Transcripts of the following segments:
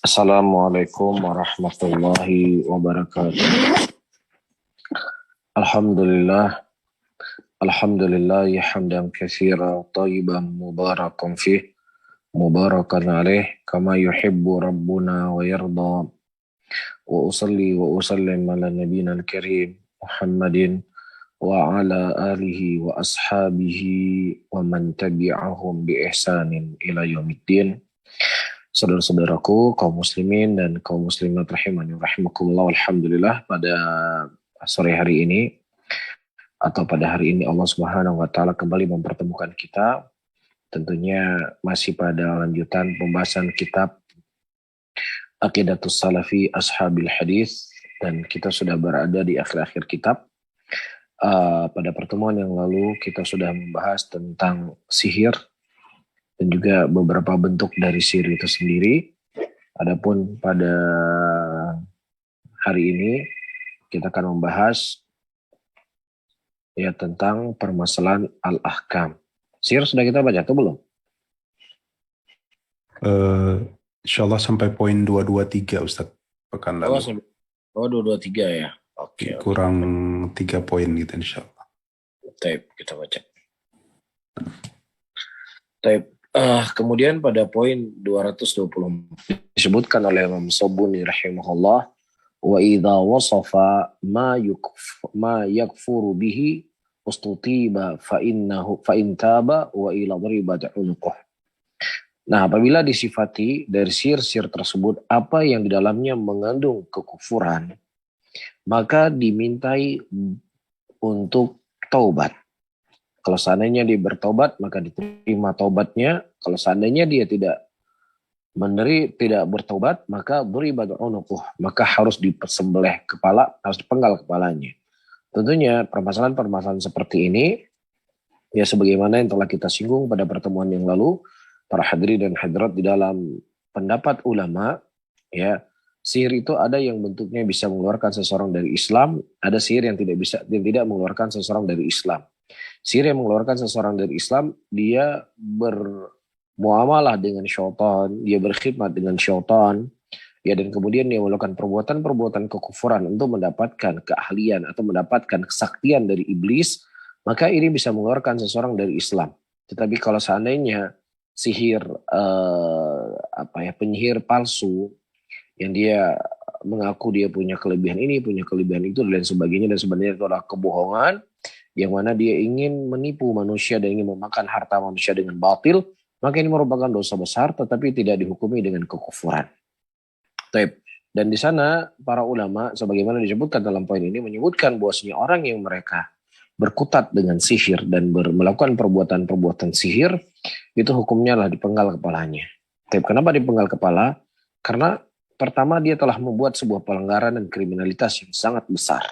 Assalamualaikum warahmatullahi wabarakatuh. Alhamdulillah, alhamdulillah hamdan katsira thayyiban mubarakan fih, mubarakan alaih kama yuhibbu rabbuna wa yarda. Wa usalli wa usallim ala nabiyyina al-karim Muhammadin wa ala alihi wa ashabihi wa man tabi'ahum bi ihsanin ila yaumiddin. Saudara-saudaraku, kaum muslimin dan kaum muslimat rahimani rahimakumullah, alhamdulillah pada sore hari ini atau pada hari ini Allah Subhanahu wa taala kembali mempertemukan kita, tentunya masih pada lanjutan pembahasan kitab Aqidatus Salafi Ashabil Hadis, dan kita sudah berada di akhir-akhir kitab. Pada pertemuan yang lalu kita sudah membahas tentang sihir dan juga beberapa bentuk dari sihir itu sendiri. Adapun pada hari ini kita akan membahas ya tentang permasalahan al-ahkam. Sihir sudah kita baca atau belum? Insyaallah sampai poin 223 Ustaz pekan lalu. Oh 223 ya. Oke. Kurang 3 poin gitu insyaallah. Taib, kita baca. Taib. Kemudian pada poin 220 disebutkan oleh Imam Sabuni rahimahullah, wa idza wasafa ma yakfuru bihi ustutiba fa innahu fa intaba wa ila dhribat unuquh. Nah, apabila disifati dari sihir-sihir tersebut apa yang di dalamnya mengandung kekufuran, maka dimintai untuk taubat. Kalau seandainya dia bertobat, maka diterima taubatnya. Kalau seandainya dia tidak bertobat, maka dhribat unuquh, maka harus disembelih kepala, harus dipenggal kepalanya. Tentunya permasalahan-permasalahan seperti ini ya sebagaimana yang telah kita singgung pada pertemuan yang lalu, para hadirin dan hadirat, di dalam pendapat ulama ya, sihir itu ada yang bentuknya bisa mengeluarkan seseorang dari Islam, ada sihir yang tidak mengeluarkan seseorang dari Islam. Sihir yang mengeluarkan seseorang dari Islam, dia bermuamalah dengan syaitan, dia berkhidmat dengan syaitan, ya, dan kemudian dia melakukan perbuatan-perbuatan kekufuran untuk mendapatkan keahlian atau mendapatkan kesaktian dari iblis, maka ini bisa mengeluarkan seseorang dari Islam. Tetapi kalau seandainya sihir penyihir palsu yang dia mengaku dia punya kelebihan ini, punya kelebihan itu dan sebagainya, dan sebenarnya itu adalah kebohongan yang mana dia ingin menipu manusia dan ingin memakan harta manusia dengan batil, maka ini merupakan dosa besar tetapi tidak dihukumi dengan kekufuran. Dan di sana para ulama sebagaimana disebutkan dalam poin ini menyebutkan bahwasanya orang yang mereka berkutat dengan sihir dan melakukan perbuatan-perbuatan sihir, itu hukumnya lah dipenggal kepalanya. Tapi kenapa dipenggal kepala? Karena pertama dia telah membuat sebuah pelanggaran dan kriminalitas yang sangat besar.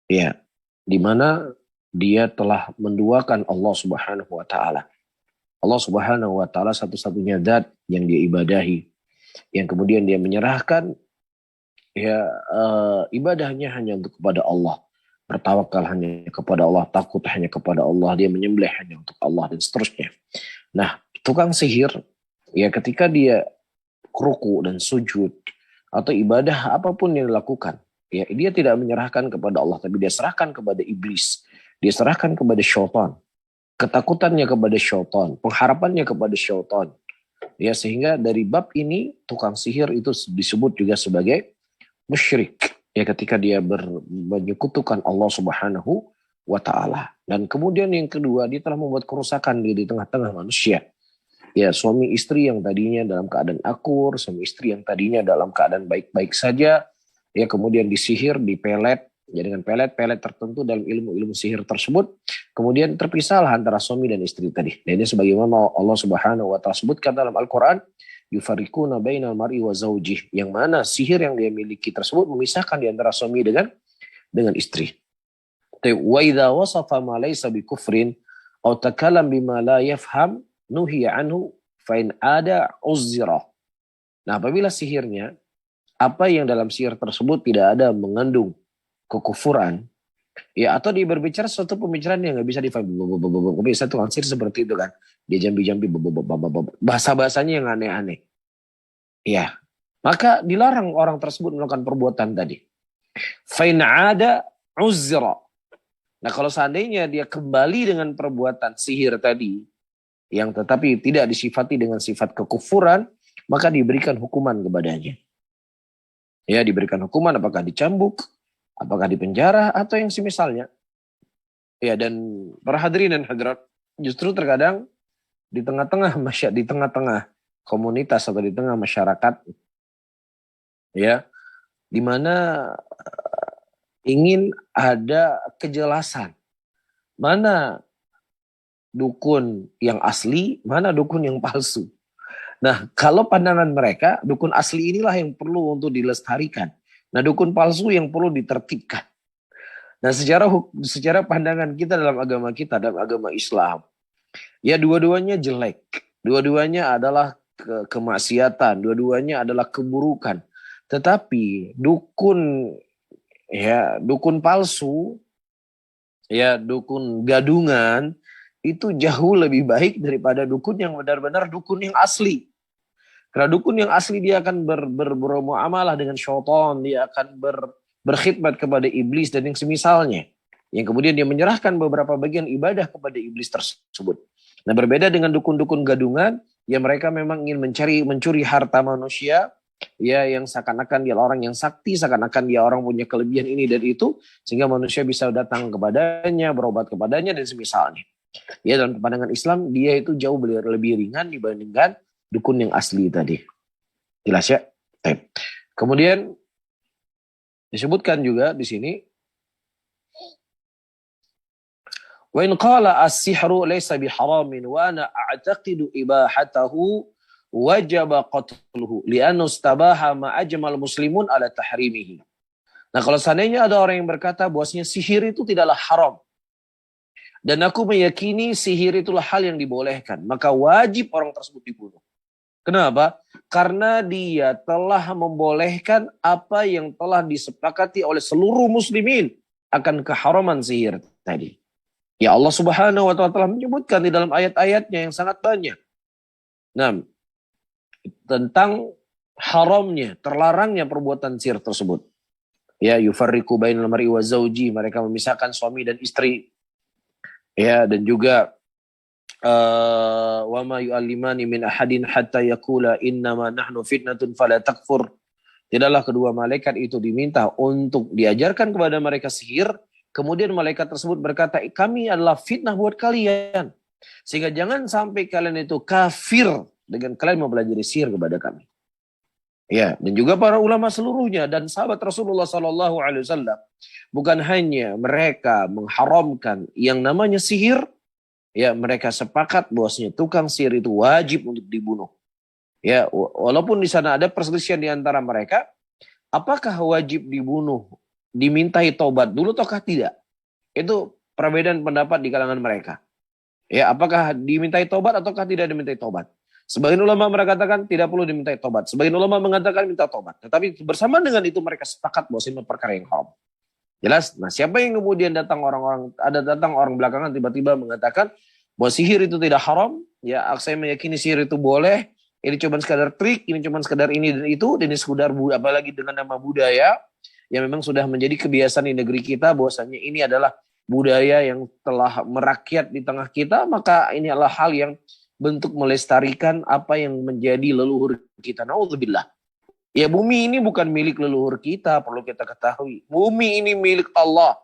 Ya, di mana dia telah menduakan Allah Subhanahu wa taala. Allah Subhanahu wa taala satu-satunya zat yang dia ibadahi, yang kemudian dia menyerahkan ibadahnya hanya untuk kepada Allah, bertawakal hanya kepada Allah, takut hanya kepada Allah, dia menyembelih hanya untuk Allah dan seterusnya. Nah, tukang sihir ya ketika dia ruku dan sujud atau ibadah apapun yang dilakukan, ya dia tidak menyerahkan kepada Allah, tapi dia serahkan kepada iblis, dia serahkan kepada syaitan, ketakutannya kepada syaitan, pengharapannya kepada syaitan. Ya, sehingga dari bab ini tukang sihir itu disebut juga sebagai musyrik. Ya, ketika dia menyekutukan Allah Subhanahu wa taala. Dan kemudian yang kedua, dia telah membuat kerusakan di tengah-tengah manusia. Ya, suami istri yang tadinya dalam keadaan akur, suami istri yang tadinya dalam keadaan baik-baik saja, ya kemudian disihir, dipelet, ya dengan pelet-pelet tertentu dalam ilmu-ilmu sihir tersebut, kemudian terpisahlah antara suami dan istri tadi. Dan ini sebagaimana Allah Subhanahu wa taala sebutkan dalam Al-Qur'an, yufarriquna bainal mar'i wa zaujih, yang mana sihir yang dia miliki tersebut memisahkan di antara suami dengan istri. Wa idza wasafa ma laysa bi kufrin aw takallam bima la yafham nuhiya anhu fa in ada uzra. Nah, apabila sihirnya apa yang dalam sihir tersebut tidak ada mengandung kekufuran, ya, atau dia berbicara suatu pembicaraan yang nggak bisa difahami, biasa tukang sihir seperti itu kan, dia jambi-jambi, bahasa-bahasanya yang aneh-aneh, ya, Maka dilarang orang tersebut melakukan perbuatan tadi. Fain ada uzra. Nah kalau seandainya dia kembali dengan perbuatan sihir tadi, yang tetapi tidak disifati dengan sifat kekufuran, maka diberikan hukuman kepadanya. Ya, diberikan hukuman apakah dicambuk, apakah dipenjara, atau yang semisalnya. Ya, dan para hadirin dan hadirat, justru terkadang di tengah-tengah komunitas atau di tengah masyarakat, ya, di mana ingin ada kejelasan mana dukun yang asli, mana dukun yang palsu. Nah, kalau pandangan mereka, dukun asli inilah yang perlu untuk dilestarikan. Nah, dukun palsu yang perlu ditertibkan. Nah, secara pandangan kita dalam agama kita, dalam agama Islam, ya dua-duanya jelek. Dua-duanya adalah kemaksiatan, dua-duanya adalah keburukan. Tetapi dukun palsu, ya dukun gadungan, itu jauh lebih baik daripada dukun yang benar-benar dukun yang asli. Karena dukun yang asli dia akan bermuamalah dengan syaitan, dia akan berkhidmat kepada iblis dan yang semisalnya. Yang kemudian dia menyerahkan beberapa bagian ibadah kepada iblis tersebut. Nah, berbeda dengan dukun-dukun gadungan, ya mereka memang ingin mencuri harta manusia, ya yang seakan-akan dia orang yang sakti, seakan-akan dia orang punya kelebihan ini dan itu, sehingga manusia bisa datang kepadanya, berobat kepadanya dan semisalnya. Ya, dalam pandangan Islam dia itu jauh lebih ringan dibandingkan dukun yang asli tadi. Jelas ya? Kemudian disebutkan juga di sini, wa in qala as-sihru laysa biharamin wa ana a'taqidu ibahatahu wajaba qatluhu li'anna istabaha ma ajmal muslimun ala tahrimihi. Nah, kalau seandainya ada orang yang berkata bahwasanya sihir itu tidaklah haram dan aku meyakini sihir itulah hal yang dibolehkan, maka wajib orang tersebut dibunuh. Kenapa? Karena dia telah membolehkan apa yang telah disepakati oleh seluruh muslimin akan keharaman sihir tadi. Ya, Allah Subhanahu wa ta'ala telah menyebutkan di dalam ayat-ayatnya yang sangat banyak. Nah, tentang haramnya, terlarangnya perbuatan sihir tersebut. Ya, yufarriqu bainal mar'i wa zawji, mereka memisahkan suami dan istri. Ya, dan juga wa ma yu'allimani min ahadin hatta yaqula innama nahnu fitnatun fala takfur. Tidaklah kedua malaikat itu diminta untuk diajarkan kepada mereka sihir, kemudian malaikat tersebut berkata, kami adalah fitnah buat kalian, sehingga jangan sampai kalian itu kafir dengan kalian mempelajari sihir kepada kami. Ya, dan juga para ulama seluruhnya dan sahabat Rasulullah SAW, bukan hanya mereka mengharamkan yang namanya sihir, ya mereka sepakat bahwasanya tukang sihir itu wajib untuk dibunuh. Ya, walaupun di sana ada perselisihan di antara mereka, apakah wajib dibunuh, dimintai taubat dulu ataukah tidak? Itu perbedaan pendapat di kalangan mereka. Ya, apakah dimintai taubat ataukah tidak dimintai taubat? Sebagian ulama mengatakan tidak perlu dimintai taubat. Sebagian ulama mengatakan minta taubat. Tetapi bersama dengan itu mereka sepakat bahwa ini perkara yang haram. Jelas? Nah, siapa yang kemudian datang orang belakangan tiba-tiba mengatakan bahwa sihir itu tidak haram, ya saya meyakini sihir itu boleh, ini cuma sekadar trik, ini cuma sekadar ini dan itu, dan ini sekadar apalagi dengan nama budaya, yang memang sudah menjadi kebiasaan di negeri kita, bahwasanya ini adalah budaya yang telah merakyat di tengah kita, maka ini adalah hal yang bentuk melestarikan apa yang menjadi leluhur kita. Naudzubillah. Ya, bumi ini bukan milik leluhur kita, perlu kita ketahui. Bumi ini milik Allah.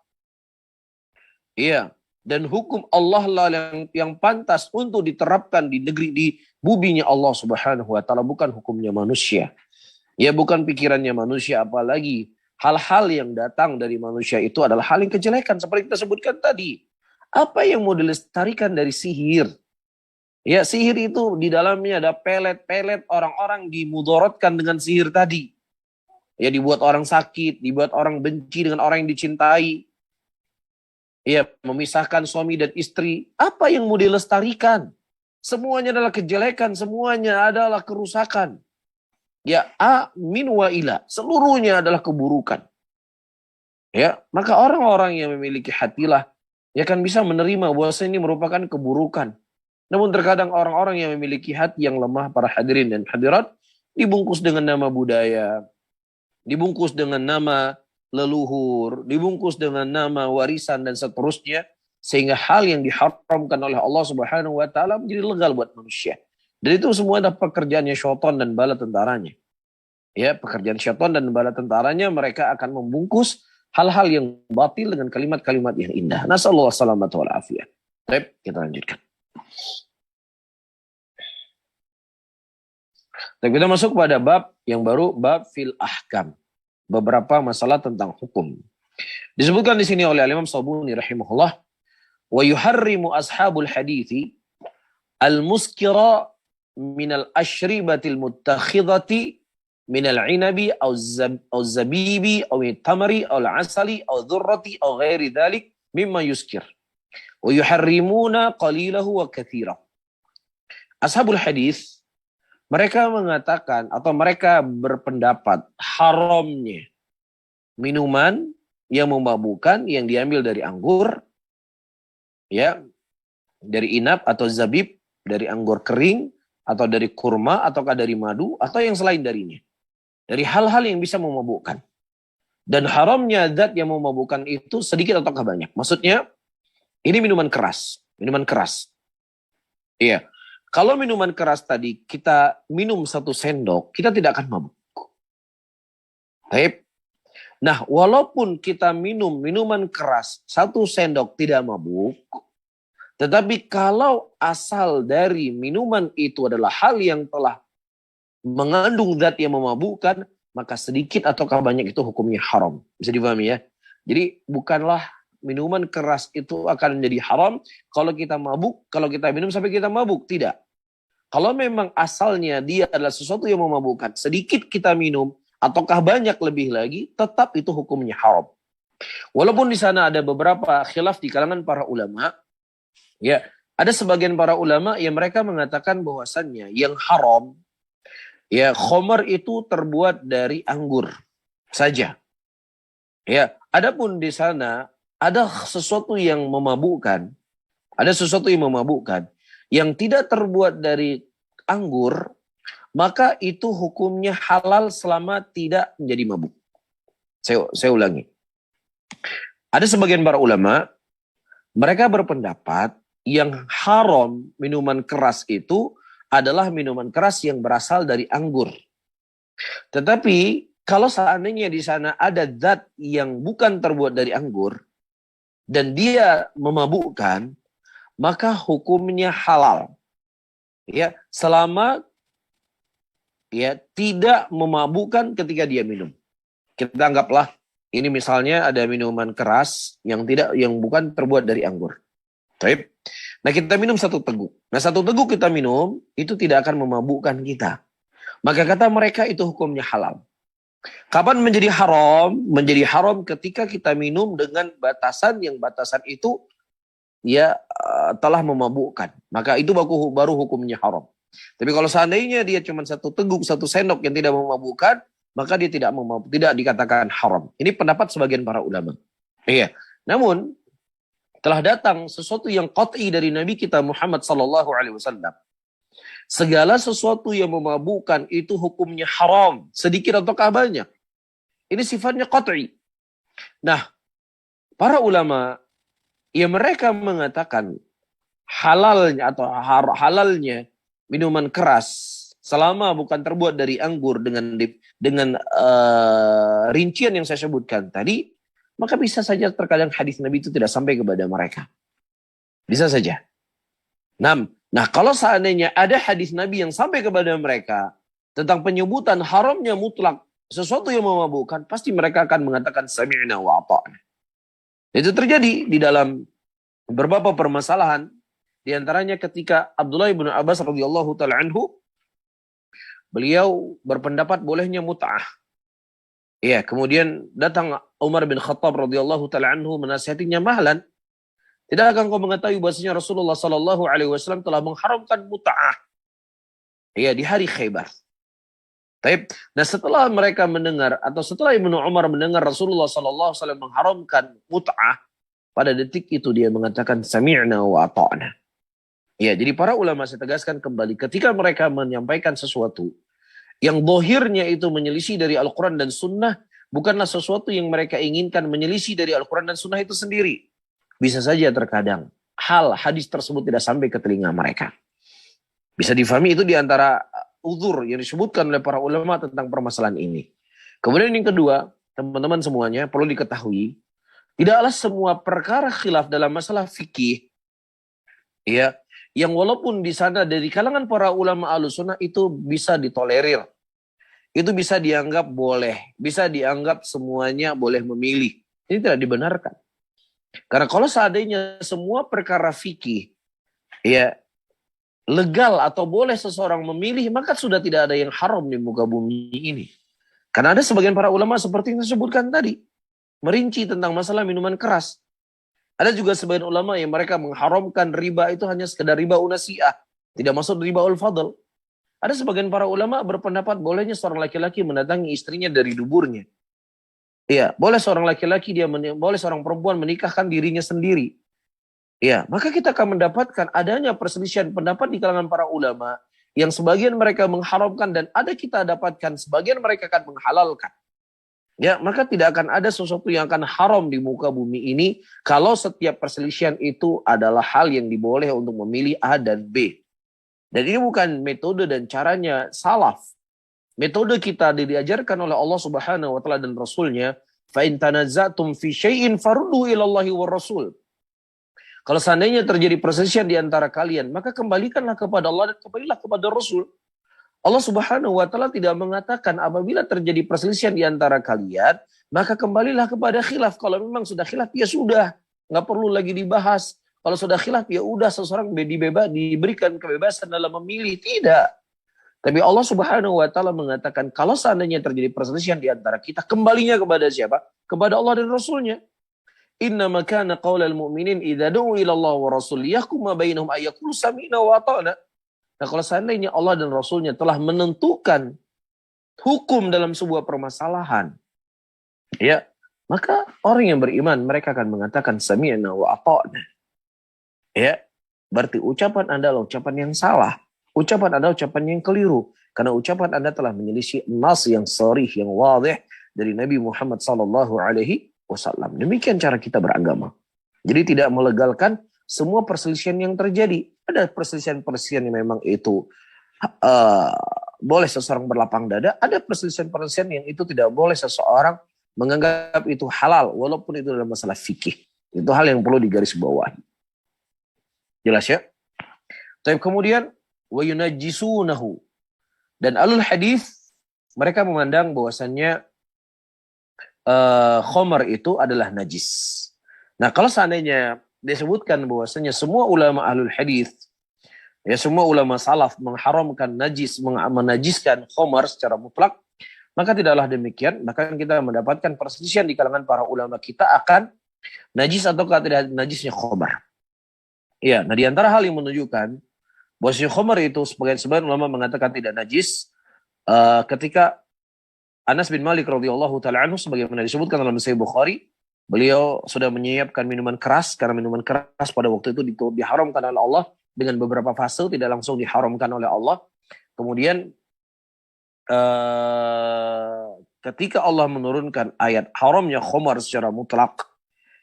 Iya, dan hukum Allah lah yang pantas untuk diterapkan di negeri, di buminya Allah Subhanahu wa ta'ala, bukan hukumnya manusia. Ya, bukan pikirannya manusia, apalagi hal-hal yang datang dari manusia itu adalah hal yang kejelekan seperti kita sebutkan tadi. Apa yang mau dilestarikan dari sihir? Ya, sihir itu di dalamnya ada pelet-pelet, orang-orang dimudorotkan dengan sihir tadi. Ya, dibuat orang sakit, dibuat orang benci dengan orang yang dicintai. Ya, memisahkan suami dan istri. Apa yang mau dilestarikan? Semuanya adalah kejelekan, semuanya adalah kerusakan. Ya, min wa ila, seluruhnya adalah keburukan. Ya, maka orang-orang yang memiliki hatilah ya kan bisa menerima bahwa ini merupakan keburukan. Namun terkadang orang-orang yang memiliki hati yang lemah, para hadirin dan hadirat, dibungkus dengan nama budaya, dibungkus dengan nama leluhur, dibungkus dengan nama warisan dan seterusnya, sehingga hal yang diharamkan oleh Allah Subhanahu wa taala menjadi legal buat manusia. Dan itu semua adalah pekerjaannya syaitan dan bala tentaranya. Ya, pekerjaan syaitan dan bala tentaranya, mereka akan membungkus hal-hal yang batil dengan kalimat-kalimat yang indah. Nasallallahu salamata wal afiyah. Baik, kita lanjutkan. Tapi kita masuk pada bab yang baru, bab fil ahkam. Beberapa masalah tentang hukum. Disebutkan di sini oleh Imam Sabuni rahimahullah, wa yuharrimu ashabul hadithi al-muskira minal ashribatil muttakhidhati minal inabi au zabibi au tamari au asali au dhurrati au ghairi dhalik mimma yuskir. Wa yuharrimuna qalilahu wa kathira. Ashabul hadis, mereka mengatakan atau mereka berpendapat haramnya minuman yang memabukkan yang diambil dari anggur, ya, dari inab atau zabib, dari anggur kering, atau dari kurma, ataukah dari madu, atau yang selain darinya. Dari hal-hal yang bisa memabukkan. Dan haramnya zat yang memabukkan itu sedikit ataukah banyak. Maksudnya, ini minuman keras. Minuman keras. Iya. Kalau minuman keras tadi kita minum 1 sendok, kita tidak akan mabuk. Baik. Nah, walaupun kita minum minuman keras 1 sendok tidak mabuk, tetapi kalau asal dari minuman itu adalah hal yang telah mengandung zat yang memabukkan, maka sedikit ataukah banyak itu hukumnya haram. Bisa dipahami ya? Jadi bukanlah minuman keras itu akan menjadi haram kalau kita mabuk, kalau kita minum sampai kita mabuk. Tidak. Kalau memang asalnya dia adalah sesuatu yang memabukkan, sedikit kita minum, ataukah banyak lebih lagi, tetap itu hukumnya haram. Walaupun di sana ada beberapa khilaf di kalangan para ulama, ya, ada sebagian para ulama yang mereka mengatakan bahwasannya yang haram, ya, khamar itu terbuat dari anggur saja. Ya, adapun di sana ada sesuatu yang memabukkan, yang tidak terbuat dari anggur, maka itu hukumnya halal selama tidak menjadi mabuk. Saya ulangi. Ada sebagian para ulama, mereka berpendapat yang haram minuman keras itu adalah minuman keras yang berasal dari anggur. Tetapi kalau seandainya di sana ada zat yang bukan terbuat dari anggur dan dia memabukkan, maka hukumnya halal. Ya, selama ya tidak memabukkan ketika dia minum. Kita anggaplah ini misalnya ada minuman keras yang bukan terbuat dari anggur. Baik. Nah, kita minum 1 teguk. Nah, 1 teguk kita minum itu tidak akan memabukkan kita. Maka kata mereka itu hukumnya halal. Kapan menjadi haram? Menjadi haram ketika kita minum dengan batasan itu ya telah memabukkan. Maka itu baru hukumnya haram. Tapi kalau seandainya dia cuma 1 teguk, 1 sendok yang tidak memabukkan, maka dia tidak dikatakan haram. Ini pendapat sebagian para ulama. Iya. Namun telah datang sesuatu yang qat'i dari Nabi kita Muhammad sallallahu alaihi wasallam. Segala sesuatu yang memabukkan itu hukumnya haram, sedikit ataukah banyak. Ini sifatnya qat'i. Nah, para ulama ya mereka mengatakan halalnya atau halalnya minuman keras selama bukan terbuat dari anggur dengan rincian yang saya sebutkan tadi, maka bisa saja terkadang hadis Nabi itu tidak sampai kepada mereka. Bisa saja. Nah, kalau seandainya ada hadis Nabi yang sampai kepada mereka tentang penyebutan haramnya mutlak sesuatu yang memabukkan, pasti mereka akan mengatakan sami'na wa ata'na. Itu terjadi di dalam beberapa permasalahan, di antaranya ketika Abdullah bin Abbas radhiyallahu taala anhu, beliau berpendapat bolehnya mut'ah. Iya, kemudian datang Umar bin Khattab radhiyallahu taala anhu menasihatinya, mahlan, tidakkah engkau mengetahui bahwasanya Rasulullah sallallahu alaihi wasallam telah mengharamkan mut'ah? Iya, di hari Khaybar. Taib. Nah, setelah mereka mendengar atau setelah Ibnu Umar mendengar Rasulullah sallallahu alaihi wasallam mengharamkan mut'ah, pada detik itu dia mengatakan sami'na wa ata'na. Ya, jadi para ulama, saya tegaskan kembali, ketika mereka menyampaikan sesuatu yang dohirnya itu menyelisih dari Al-Quran dan Sunnah, bukanlah sesuatu yang mereka inginkan menyelisih dari Al-Quran dan Sunnah itu sendiri. Bisa saja terkadang hadis tersebut tidak sampai ke telinga mereka. Bisa difahami itu diantara uzur yang disebutkan oleh para ulama tentang permasalahan ini. Kemudian yang kedua, teman-teman semuanya perlu diketahui, tidaklah semua perkara khilaf dalam masalah fikih, ya, yang walaupun di sana dari kalangan para ulama Ahlussunnah itu bisa ditolerir, itu bisa dianggap boleh, bisa dianggap semuanya boleh memilih. Ini tidak dibenarkan. Karena kalau seandainya semua perkara fikih, ya, legal atau boleh seseorang memilih, maka sudah tidak ada yang haram di muka bumi ini. Karena ada sebagian para ulama seperti yang disebutkan tadi, merinci tentang masalah minuman keras. Ada juga sebagian ulama yang mereka mengharamkan riba itu hanya sekedar riba unasiyah, tidak masuk riba ul-fadl. Ada sebagian para ulama berpendapat bolehnya seorang laki-laki mendatangi istrinya dari duburnya. Iya, boleh seorang laki-laki boleh seorang perempuan menikahkan dirinya sendiri. Iya, maka kita akan mendapatkan adanya perselisihan pendapat di kalangan para ulama yang sebagian mereka mengharamkan dan ada kita dapatkan sebagian mereka akan menghalalkan. Ya, maka tidak akan ada sesuatu yang akan haram di muka bumi ini kalau setiap perselisihan itu adalah hal yang diboleh untuk memilih A dan B. Dan ini bukan metode dan caranya salaf. Metode kita diajarkan oleh Allah Subhanahu wa taala dan Rasulnya, fa in tanaza'tum fi syai'in faruddu ila Allahi war Rasul. Kalau seandainya terjadi perselisihan di antara kalian, maka kembalikanlah kepada Allah dan kembalilah kepada Rasul. Allah Subhanahu wa taala tidak mengatakan apabila terjadi perselisihan di antara kalian, maka kembalilah kepada khilaf. Kalau memang sudah khilaf, ya sudah, nggak perlu lagi dibahas. Kalau sudah khilaf, ya udah seseorang diberikan kebebasan dalam memilih. Tidak. Tapi Allah Subhanahu wa taala mengatakan kalau seandainya terjadi perselisihan di antara kita, kembalinya kepada siapa? Kepada Allah dan Rasulnya. Innama kana qaulal mu'minin idza du'u ila Allah wa rasul yahkum bainahum ayyaqulu sami'na wa ata'na. Nah, kalau seandainya Allah dan Rasulnya telah menentukan hukum dalam sebuah permasalahan, ya, maka orang yang beriman mereka akan mengatakan sami'na wa ata'na. Ya, berarti ucapan Anda adalah ucapan yang salah. Ucapan Anda ucapan yang keliru. Karena ucapan Anda telah menyelisih nas yang sharih, yang wadih dari Nabi Muhammad SAW. Demikian cara kita beragama. Jadi tidak melegalkan semua perselisihan yang terjadi. Ada perselisihan-perselisihan yang memang itu boleh seseorang berlapang dada. Ada perselisihan-perselisihan yang itu tidak boleh seseorang menganggap itu halal. Walaupun itu dalam masalah fikih. Itu hal yang perlu digarisbawahi. Jelas ya? Tapi kemudian, وَيُنَجِّسُونَهُ. Dan alul hadis mereka memandang bahwasannya khamar itu adalah najis. Nah, kalau seandainya disebutkan bahwasanya semua ulama ahlul hadis, ya semua ulama salaf mengharamkan menajiskan khamar secara mutlak, maka tidaklah demikian. Bahkan kita mendapatkan perselisihan di kalangan para ulama kita akan najis ataukah tidak najisnya khamar. Ya, nah di antara hal yang menunjukkan bahwasanya khamar itu sebagian ulama mengatakan tidak najis ketika Anas bin Malik radhiyallahu taala anhu sebagaimana disebutkan dalam Sahih Bukhari, beliau sudah menyiapkan minuman keras karena minuman keras pada waktu itu diharamkan oleh Allah dengan beberapa fase, tidak langsung diharamkan oleh Allah. Kemudian ketika Allah menurunkan ayat haramnya khamar secara mutlak,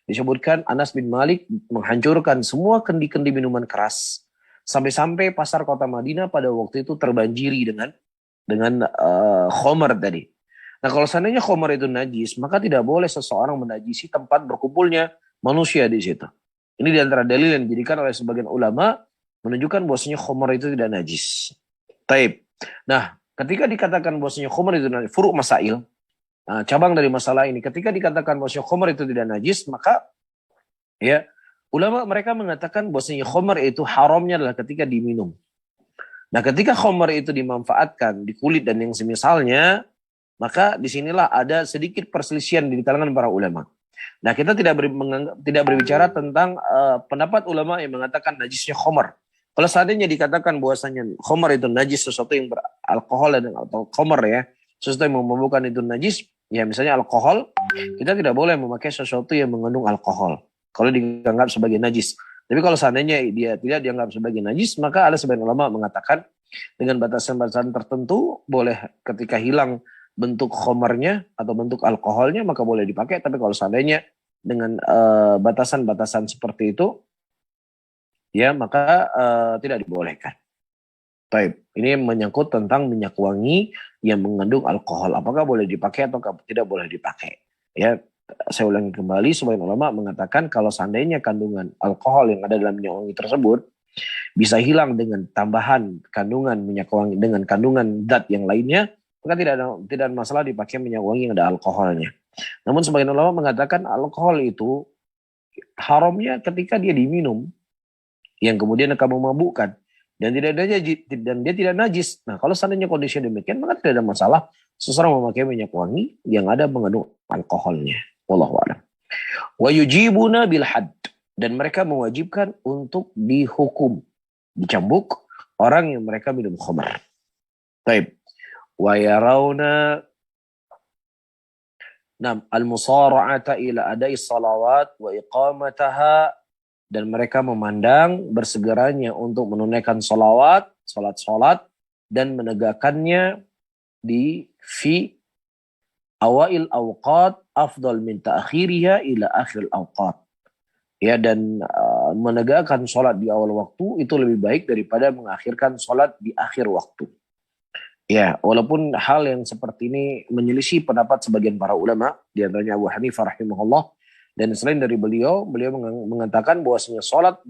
disebutkan Anas bin Malik menghancurkan semua kendi-kendi minuman keras sampai-sampai pasar kota Madinah pada waktu itu terbanjiri dengan khamar tadi. Nah, kalau seandainya khamar itu najis, maka tidak boleh seseorang menajisi tempat berkumpulnya manusia di situ. Ini di antara dalil yang dijadikan oleh sebagian ulama menunjukkan bahwasanya khamar itu tidak najis. Taib. Nah, ketika dikatakan bahwasanya khamar itu najis, furu' masail, cabang dari masalah ini, ketika dikatakan bahwasanya khamar itu tidak najis, maka ya ulama mereka mengatakan bahwasanya khamar itu haramnya adalah ketika diminum. Nah, ketika khamar itu dimanfaatkan di kulit dan yang semisalnya, maka disinilah ada sedikit perselisihan di kalangan para ulama. Nah, kita tidak berbicara tentang pendapat ulama yang mengatakan najisnya khamar. Kalau seandainya dikatakan bahwasanya khamar itu najis, sesuatu yang beralkohol atau khamar ya, sesuatu yang memabukkan itu najis, ya misalnya alkohol, kita tidak boleh memakai sesuatu yang mengandung alkohol kalau dianggap sebagai najis. Tapi kalau seandainya dia tidak dianggap sebagai najis, maka ada sebagian ulama mengatakan dengan batasan-batasan tertentu, boleh ketika hilang bentuk khomernya atau bentuk alkoholnya maka boleh dipakai. Tapi kalau seandainya dengan batasan-batasan seperti itu, ya maka tidak dibolehkan. Baik, ini menyangkut tentang minyak wangi yang mengandung alkohol. Apakah boleh dipakai atau tidak boleh dipakai? Ya, saya ulangi kembali, sebagian ulama mengatakan kalau seandainya kandungan alkohol yang ada dalam minyak wangi tersebut bisa hilang dengan tambahan kandungan minyak wangi dengan kandungan zat yang lainnya, maka tidak ada masalah dipakai minyak wangi yang ada alkoholnya. Namun sebagian ulama mengatakan alkohol itu haramnya ketika dia diminum, yang kemudian akan memabukkan dan dia tidak najis. Nah, kalau seandainya kondisi demikian maka tidak ada masalah seseorang memakai minyak wangi yang ada mengandung alkoholnya. Wallahu a'lam. Wa yujibuna bil hadd, dan mereka mewajibkan untuk dihukum, dicambuk orang yang mereka minum khamar. Baik. Wa yarawna al-musara'ata ila adai salawat wa iqamataha, dan mereka memandang bersegeranya untuk menunaikan salat dan menegakkannya di fi awail awqat afdal min ta'khiriha ila akhir awqat. Ya, dan menegakkan salat di awal waktu itu lebih baik daripada mengakhirkan salat di akhir waktu. Ya, walaupun hal yang seperti ini menyelisih pendapat sebagian para ulama, di antaranya Abu Hanifah rahimahullah. Dan selain dari beliau mengatakan bahwasanya salat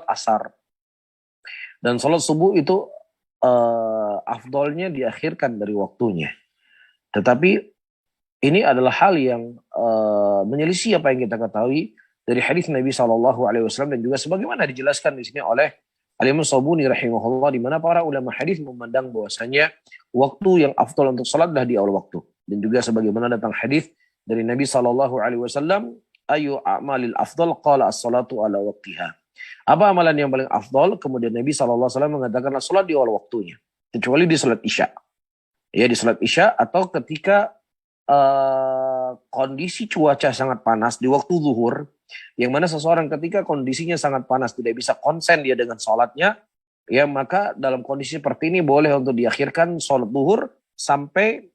asar dan salat subuh itu afdolnya diakhirkan dari waktunya. Tetapi ini adalah hal yang menyelisih apa yang kita ketahui dari hadis Nabi SAW dan juga sebagaimana dijelaskan di sini oleh Al-Imam Sabuni rahimahullah, di mana para ulama hadis memandang bahwasanya waktu yang afdol untuk salat adalah di awal waktu. Dan juga sebagaimana datang hadis dari Nabi SAW, ayu a'malil afdal qala as-salatu ala waqtiha. Apa amalan yang paling afdal? Kemudian Nabi SAW mengatakan salat di awal waktunya, kecuali di salat isya. Ya, di salat isya atau ketika kondisi cuaca sangat panas di waktu zuhur, yang mana seseorang ketika kondisinya sangat panas tidak bisa konsen dia dengan salatnya, ya maka dalam kondisi seperti ini boleh untuk diakhirkan salat zuhur sampai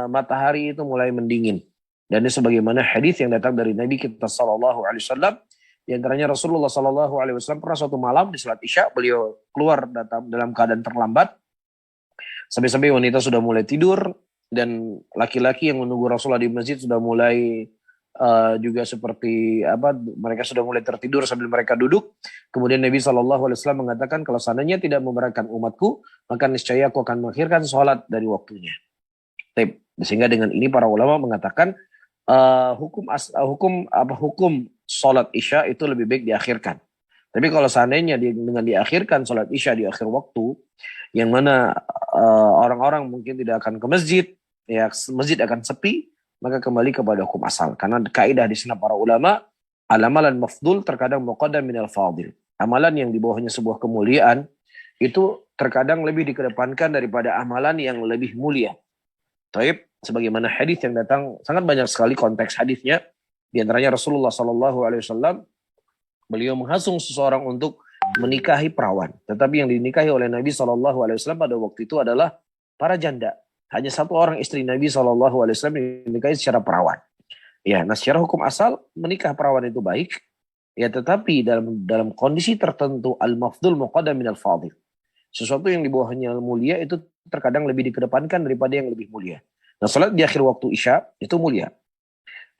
matahari itu mulai mendingin. Dan ini sebagaimana hadis yang datang dari Nabi kita sallallahu alaihi wasallam, di antaranya Rasulullah sallallahu alaihi wasallam pernah suatu malam di salat isya beliau keluar dalam keadaan terlambat, sampai-sampai wanita sudah mulai tidur dan laki-laki yang menunggu Rasulullah di masjid sudah mulai juga seperti mereka sudah mulai tertidur sambil mereka duduk. Kemudian Nabi sallallahu alaihi wasallam mengatakan, kalau seandainya tidak memberatkan umatku, maka niscaya aku akan mengakhirkan sholat dari waktunya. Sehingga dengan ini para ulama mengatakan hukum sholat isya itu lebih baik diakhirkan. Tapi kalau seandainya dengan diakhirkan sholat isya di akhir waktu, yang mana orang-orang mungkin tidak akan ke masjid, ya masjid akan sepi, maka kembali kepada hukum asal. Karena kaidah di sana para ulama, al-amalan mafdul terkadang muqaddam minal fadil. Amalan yang di bawahnya sebuah kemuliaan itu terkadang lebih dikedepankan daripada amalan yang lebih mulia. Taib, sebagaimana hadis yang datang sangat banyak sekali konteks hadisnya. Di antaranya Rasulullah SAW, beliau menghasung seseorang untuk menikahi perawan. Tetapi yang dinikahi oleh Nabi SAW pada waktu itu adalah para janda. Hanya satu orang istri Nabi SAW yang dinikahi secara perawan. Ya, nah secara hukum asal menikah perawan itu baik. Ya, tetapi dalam kondisi tertentu al-mafdul muqaddam minal fadil. Sesuatu yang di bawahnya mulia itu terkadang lebih dikedepankan daripada yang lebih mulia. Nah, salat di akhir waktu isya itu mulia.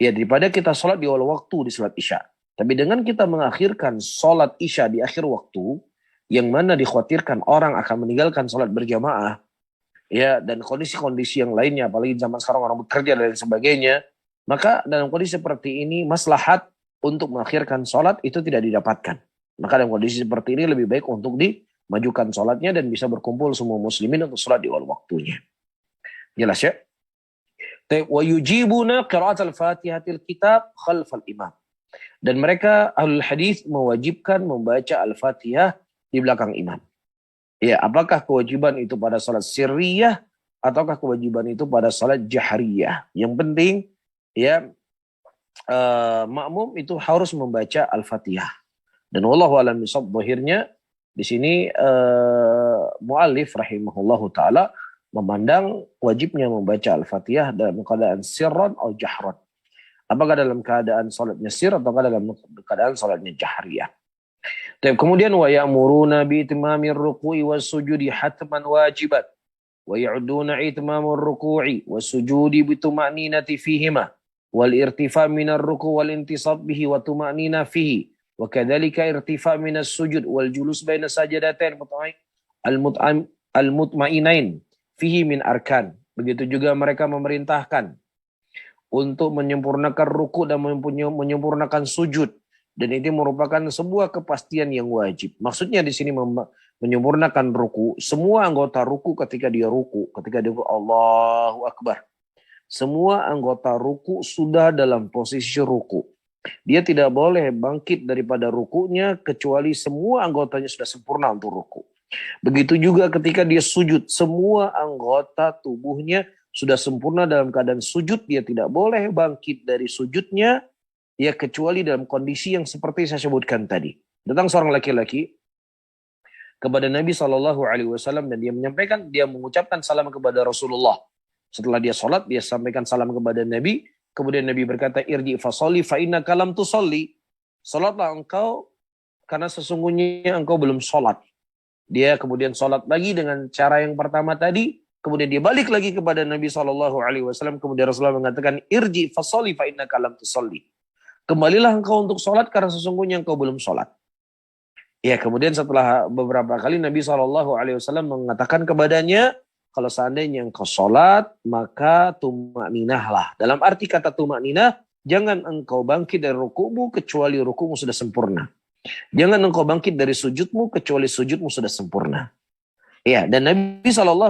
Ya, daripada kita salat di awal waktu di salat isya. Tapi dengan kita mengakhirkan salat isya di akhir waktu, yang mana dikhawatirkan orang akan meninggalkan salat berjamaah, ya, dan kondisi-kondisi yang lainnya, apalagi zaman sekarang orang bekerja dan sebagainya, maka dalam kondisi seperti ini maslahat untuk mengakhirkan salat itu tidak didapatkan. Maka dalam kondisi seperti ini lebih baik untuk dimajukan salatnya dan bisa berkumpul semua muslimin untuk salat di awal waktunya. Jelas ya? Wa yujibuna qira'at al-Fatihatil kitab khalfal imam. Dan mereka ahlul hadis mewajibkan membaca Al-Fatihah di belakang imam. Ya, apakah kewajiban itu pada salat sirriyah ataukah kewajiban itu pada salat jahriyah? Yang penting ya makmum itu harus membaca Al-Fatihah. Dan wallahu a'lam bishawab, zahirnya di sini muallif rahimahullahu taala memandang wajibnya membaca Al-Fatihah dalam keadaan sirran atau jahran. Apakah dalam keadaan salatnya sir ataukah dalam keadaan salatnya jahriyah. Kemudian wa ya'muruna bi itmamir ruku'i was sujudi hatman wajibat wa ya'uduna itmamur ruku'i was sujudi bi tuma'ninati fihima wal irtifa' minar ruku' wal intisab bihi wa tuma'nina fihi wa kadzalika irtifa' minas sujud wal julus baina sajadatain al-mutma'inain fihi min arkan. Begitu juga mereka memerintahkan untuk menyempurnakan ruku' dan menyempurnakan sujud. Dan ini merupakan sebuah kepastian yang wajib. Maksudnya di sini menyempurnakan ruku. Semua anggota ruku ketika dia ruku. Ketika dia Allahu Akbar. Semua anggota ruku sudah dalam posisi ruku. Dia tidak boleh bangkit daripada rukunya kecuali semua anggotanya sudah sempurna untuk ruku. Begitu juga ketika dia sujud. Semua anggota tubuhnya sudah sempurna dalam keadaan sujud. Dia tidak boleh bangkit dari sujudnya. Ya kecuali dalam kondisi yang seperti saya sebutkan tadi. Datang seorang laki-laki kepada Nabi SAW dan dia mengucapkan salam kepada Rasulullah. Setelah dia sholat, dia sampaikan salam kepada Nabi. Kemudian Nabi berkata, irji fasolli fa innaka lam tusolli. Sholatlah engkau karena sesungguhnya engkau belum sholat. Dia kemudian sholat lagi dengan cara yang pertama tadi. Kemudian dia balik lagi kepada Nabi SAW. Kemudian Rasulullah mengatakan, irji fasolli fa innaka lam tusolli. Kembalilah engkau untuk sholat karena sesungguhnya engkau belum sholat. Ya, kemudian setelah beberapa kali Nabi SAW mengatakan kepadanya, kalau seandainya engkau sholat, maka tumakninahlah. Dalam arti kata tumakninah, jangan engkau bangkit dari rukukmu kecuali rukukmu sudah sempurna. Jangan engkau bangkit dari sujudmu kecuali sujudmu sudah sempurna. Ya, dan Nabi SAW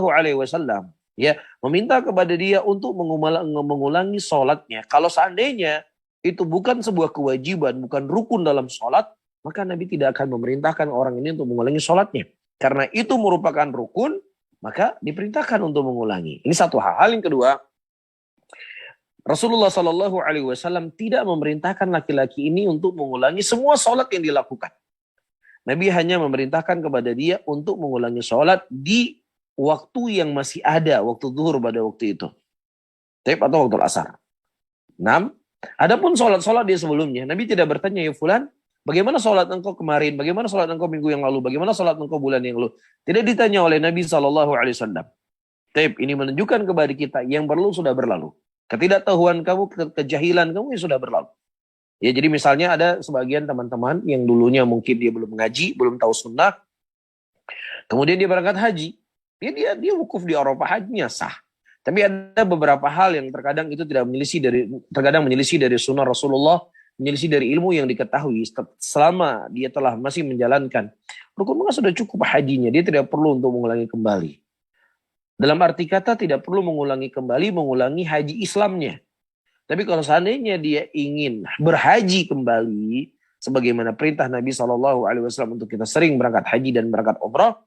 ya meminta kepada dia untuk mengulangi sholatnya. Kalau seandainya itu bukan sebuah kewajiban, bukan rukun dalam sholat, maka Nabi tidak akan memerintahkan orang ini untuk mengulangi sholatnya. Karena itu merupakan rukun, maka diperintahkan untuk mengulangi. Ini satu hal. Hal yang kedua, Rasulullah SAW tidak memerintahkan laki-laki ini untuk mengulangi semua sholat yang dilakukan. Nabi hanya memerintahkan kepada dia untuk mengulangi sholat di waktu yang masih ada, waktu zuhur pada waktu itu. Atau waktu asar. 6. Adapun sholat-sholat dia sebelumnya, Nabi tidak bertanya, ya fulan, bagaimana sholat engkau kemarin, bagaimana sholat engkau minggu yang lalu, bagaimana sholat engkau bulan yang lalu. Tidak ditanya oleh Nabi SAW. Ini menunjukkan kepada kita yang perlu sudah berlalu. Ketidaktahuan kamu, kejahilan kamu yang sudah berlalu. Ya, jadi misalnya ada sebagian teman-teman yang dulunya mungkin dia belum mengaji, belum tahu sunnah, kemudian dia berangkat haji, dia wukuf di Arafah, hajinya sah. Tapi ada beberapa hal yang terkadang itu tidak menyelisih dari sunnah Rasulullah, menyelisih dari ilmu yang diketahui selama dia telah masih menjalankan rukun, maka sudah cukup hajinya, dia tidak perlu untuk mengulangi kembali. Dalam arti kata tidak perlu mengulangi haji Islamnya. Tapi kalau seandainya dia ingin berhaji kembali, sebagaimana perintah Nabi SAW untuk kita sering berangkat haji dan berangkat umrah,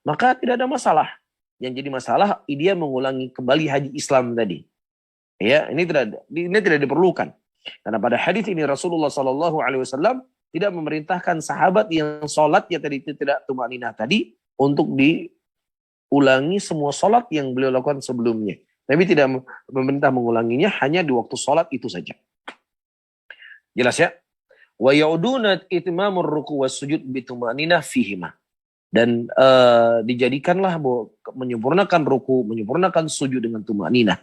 maka tidak ada masalah. Yang jadi masalah dia mengulangi kembali haji Islam tadi. Ya, ini tidak diperlukan. Karena pada hadis ini Rasulullah SAW tidak memerintahkan sahabat yang sholatnya tadi tidak tumakninah tadi untuk diulangi semua sholat yang beliau lakukan sebelumnya. Nabi tidak memerintah mengulanginya, hanya di waktu sholat itu saja. Jelas ya? Wa yauduna itmamur ruku' was sujud bitumakninah fihima. Dan dijadikanlah menyempurnakan ruku, menyempurnakan sujud dengan tumakninah.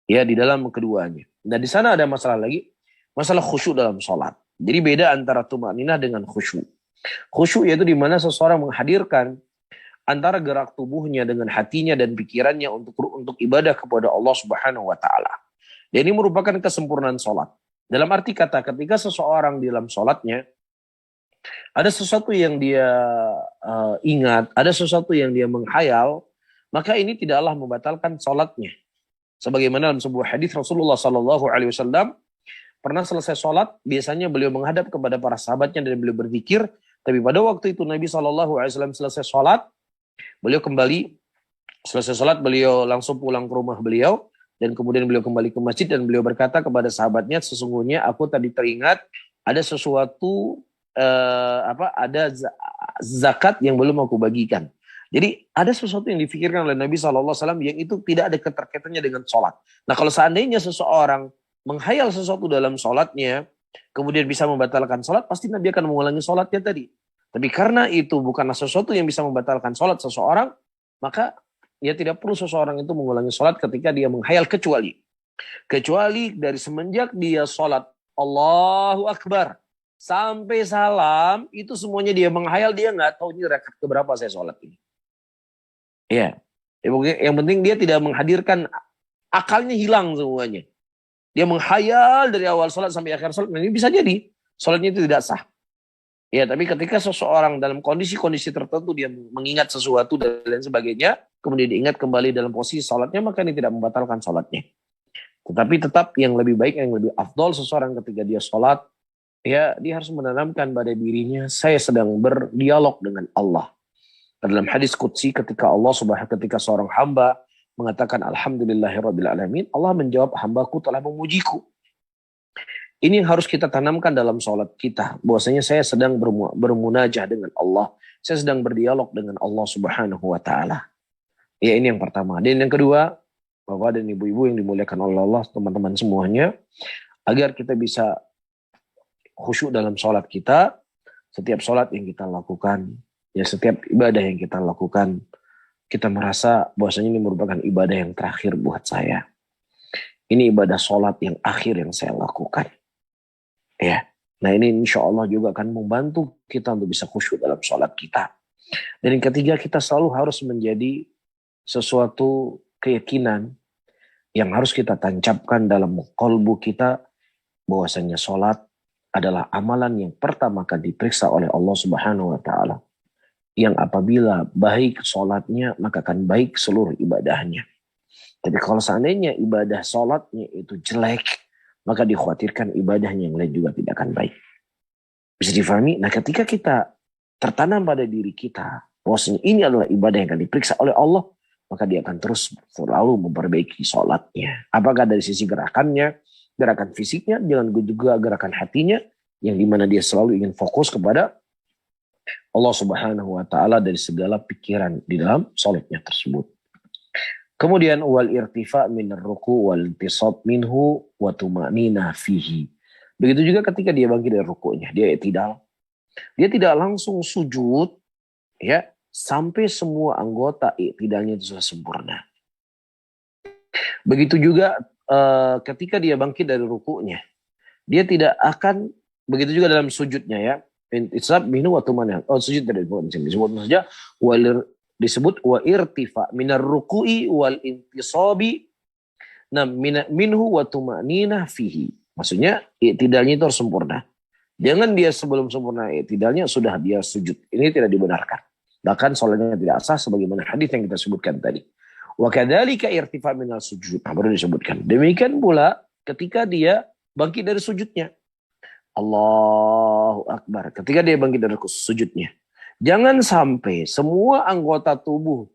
Ya, di dalam keduanya. Dan di sana ada masalah lagi, masalah khusyuk dalam sholat. Jadi beda antara tumakninah dengan khusyuk. Khusyuk yaitu di mana seseorang menghadirkan antara gerak tubuhnya dengan hatinya dan pikirannya untuk ibadah kepada Allah Subhanahu wa taala. Dan ini merupakan kesempurnaan sholat. Dalam arti kata, ketika seseorang di dalam sholatnya ada sesuatu yang dia ingat, ada sesuatu yang dia menghayal, maka ini tidaklah membatalkan sholatnya. Sebagaimana dalam sebuah hadis Rasulullah SAW pernah selesai sholat, biasanya beliau menghadap kepada para sahabatnya dan beliau berzikir. Tapi pada waktu itu Nabi SAW selesai sholat, beliau kembali, selesai sholat beliau langsung pulang ke rumah beliau, dan kemudian beliau kembali ke masjid dan beliau berkata kepada sahabatnya, sesungguhnya aku tadi teringat ada sesuatu, ada zakat yang belum aku bagikan. Jadi ada sesuatu yang difikirkan oleh Nabi SAW yang itu tidak ada keterkaitannya dengan sholat. Nah kalau seandainya seseorang menghayal sesuatu dalam sholatnya, kemudian bisa membatalkan sholat, pasti Nabi akan mengulangi sholatnya tadi. Tapi karena itu bukanlah sesuatu yang bisa membatalkan sholat seseorang, maka ya tidak perlu seseorang itu mengulangi sholat ketika dia menghayal kecuali dari semenjak dia sholat Allahu Akbar sampai salam itu semuanya dia menghayal, dia nggak tahu ini rakaat keberapa saya sholat ini. Ya, yang penting dia tidak menghadirkan, akalnya hilang semuanya. Dia menghayal dari awal sholat sampai akhir sholat, ini bisa jadi sholatnya itu tidak sah. Ya, tapi ketika seseorang dalam kondisi-kondisi tertentu dia mengingat sesuatu dan lain sebagainya, kemudian diingat kembali dalam posisi sholatnya, maka ini tidak membatalkan sholatnya. Tetapi tetap yang lebih baik, yang lebih afdol seseorang ketika dia sholat, ya dia harus menanamkan pada dirinya, saya sedang berdialog dengan Allah. Dalam hadis qudsi ketika ketika seorang hamba mengatakan alhamdulillahirabbil alamin, Allah menjawab hambaku telah memujiku. Ini yang harus kita tanamkan dalam sholat kita, bahwasanya saya sedang bermunajah dengan Allah, saya sedang berdialog dengan Allah Subhanahu wa taala. Ya, ini yang pertama. Dan yang kedua, Bapak dan Ibu-ibu yang dimuliakan oleh Allah, teman-teman semuanya, agar kita bisa khusyuk dalam sholat kita, setiap sholat yang kita lakukan, ya setiap ibadah yang kita lakukan, kita merasa bahwasanya ini merupakan ibadah yang terakhir buat saya. Ini ibadah sholat yang akhir yang saya lakukan. Ya, nah ini insya Allah juga akan membantu kita untuk bisa khusyuk dalam sholat kita. Dan yang ketiga, kita selalu harus menjadi sesuatu keyakinan yang harus kita tancapkan dalam qalbu kita, bahwasanya sholat adalah amalan yang pertama kali diperiksa oleh Allah Subhanahu wa taala. Yang apabila baik sholatnya, maka akan baik seluruh ibadahnya. Tapi kalau seandainya ibadah sholatnya itu jelek, maka dikhawatirkan ibadahnya yang lain juga tidak akan baik. Bisa difahami? Nah ketika kita tertanam pada diri kita, bahwasanya ini adalah ibadah yang akan diperiksa oleh Allah, maka dia akan terus selalu memperbaiki sholatnya. Apakah dari sisi gerakannya, gerakan fisiknya, jangan juga gerakan hatinya, yang dimana dia selalu ingin fokus kepada Allah Subhanahu wa taala dari segala pikiran di dalam salatnya tersebut. Kemudian wal irtifa minar ruku wal intisab minhu wa tumanina fihi. Begitu juga ketika dia bangkit dari rukunya, dia i'tidal. Dia tidak langsung sujud ya sampai semua anggota i'tidalnya itu sudah sempurna. Begitu juga ketika dia bangkit dari rukunya, dia tidak akan, begitu juga dalam sujudnya ya. Intisab minhu wa tumanina. Oh, sujud dari disebut saja disebut wa irtifa minar ruku'i wal intisabi minhu wa tumanina fihi. Maksudnya i'tidalnya itu harus sempurna. Jangan dia sebelum sempurna i'tidalnya sudah dia sujud. Ini tidak dibenarkan. Bahkan sholatnya tidak sah sebagaimana hadis yang kita sebutkan tadi. Wa kadzalika irtifa minal sujud. Baru disebutkan. Demikian pula ketika dia bangkit dari sujudnya. Allahu Akbar. Ketika dia bangkit dari sujudnya. Jangan sampai semua anggota tubuh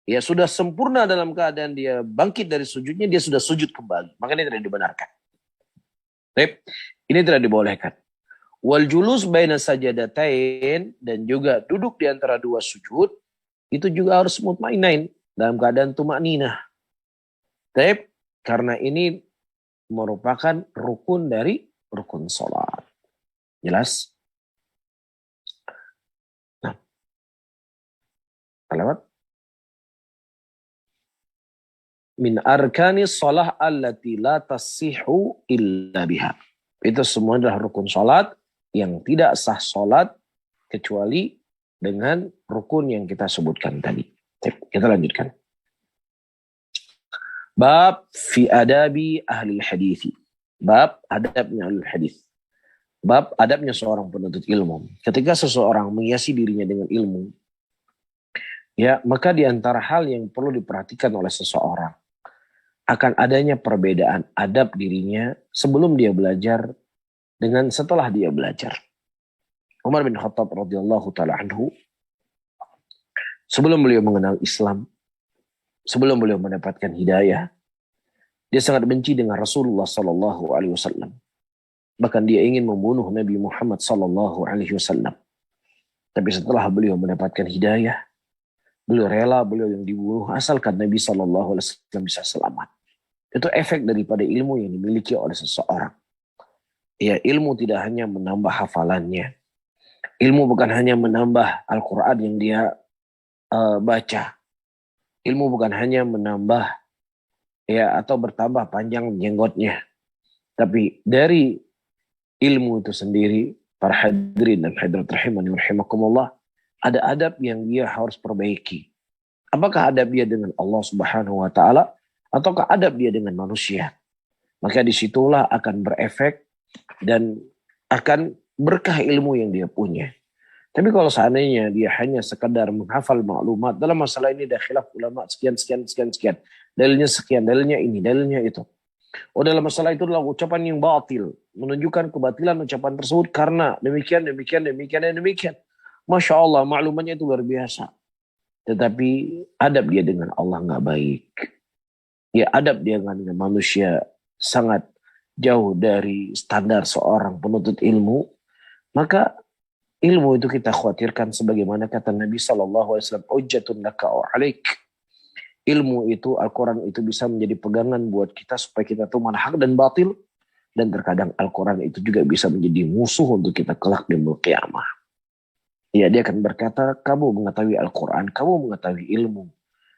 ya sudah sempurna dalam keadaan dia bangkit dari sujudnya, dia sudah sujud kembali. Makanya tidak dibenarkan. Ini tidak dibolehkan. Wal julus baina sajadatain, dan juga duduk di antara dua sujud, itu juga harus mutmainain dalam keadaan tumakninah. Karena ini merupakan rukun dari rukun sholat. Jelas? Nah, lewat. Min arkani sholah allati la tasihu illa biha. Itu semua adalah rukun sholat yang tidak sah sholat kecuali dengan rukun yang kita sebutkan tadi. Kita lanjutkan. Bab fi adabi ahli hadithi. Bab adabnya ahli hadis. Bab adabnya seorang penuntut ilmu. Ketika seseorang menghiasi dirinya dengan ilmu, ya maka di antara hal yang perlu diperhatikan oleh seseorang akan adanya perbedaan adab dirinya sebelum dia belajar dengan setelah dia belajar. Umar bin Khattab radhiyallahu taala anhu, sebelum beliau mengenal Islam, sebelum beliau mendapatkan hidayah, dia sangat benci dengan Rasulullah sallallahu alaihi wasallam. Bahkan dia ingin membunuh Nabi Muhammad sallallahu alaihi wasallam. Tapi setelah beliau mendapatkan hidayah, Beliau rela, beliau yang dibunuh asalkan Nabi SAW bisa selamat. Itu efek daripada ilmu yang dimiliki oleh seseorang. Ya, ilmu tidak hanya menambah hafalannya. Ilmu bukan hanya menambah Al-Quran yang dia baca. Ilmu bukan hanya menambah ya atau bertambah panjang jenggotnya. Tapi dari ilmu itu sendiri, para hadirin dan hadirat rahimani rahimakumullah, ada adab yang dia harus perbaiki. Apakah adab dia dengan Allah Subhanahu wa taala ataukah adab dia dengan manusia? Maka disitulah akan berefek dan akan berkah ilmu yang dia punya. Tapi kalau seandainya dia hanya sekadar menghafal maklumat, dalam masalah ini dah khilaf ulama sekian. Dalilnya sekian, dalilnya ini, dalilnya itu. Oh, dalam masalah itu adalah ucapan yang batil. Menunjukkan kebatilan ucapan tersebut karena demikian. Masya Allah, maklumatnya itu luar biasa. Tetapi adab dia dengan Allah nggak baik. Ya, adab dia dengan manusia sangat jauh dari standar seorang penuntut ilmu. Maka ilmu itu kita khawatirkan sebagaimana kata Nabi SAW, hujjatun laka wa alaik. Ilmu itu, Al-Quran itu bisa menjadi pegangan buat kita supaya kita tahu mana hak dan batil. Dan terkadang Al-Quran itu juga bisa menjadi musuh untuk kita kelak di yaumul qiyamah. Ya, dia akan berkata, kamu mengetahui Al-Quran, kamu mengetahui ilmu.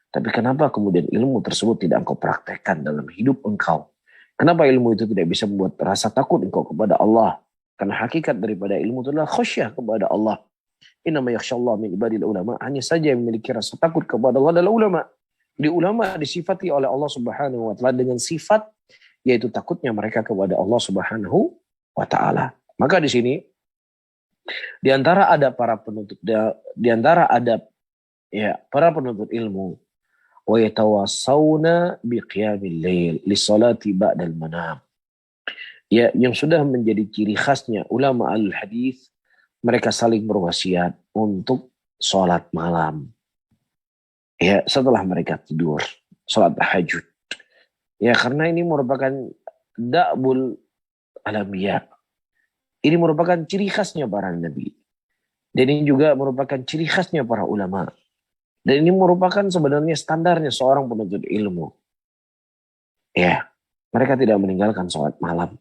Tapi kenapa kemudian ilmu tersebut tidak engkau praktekkan dalam hidup engkau? Kenapa ilmu itu tidak bisa membuat rasa takut engkau kepada Allah? Karena hakikat daripada ilmu itu adalah khasyah kepada Allah. Innama yakhshallah min ibadil ulama. Hanya saja yang memiliki rasa takut kepada Allah adalah ulama. Di ulama disifati oleh Allah Subhanahu wa taala dengan sifat yaitu takutnya mereka kepada Allah Subhanahu wa taala. Maka di sini di antara adab para penuntut para penuntut ilmu wa yatawassawna biqiyamil lail li salati ba'dal manam. Ya, yang sudah menjadi ciri khasnya ulama al-hadis, mereka saling berwasiat untuk sholat malam. Ya, setelah mereka tidur, sholat tahajud. Ya, karena ini merupakan da'bul alamiya. Ini merupakan ciri khasnya para nabi. Dan ini juga merupakan ciri khasnya para ulama. Dan ini merupakan sebenarnya standarnya seorang penuntut ilmu. Ya, mereka tidak meninggalkan sholat malam.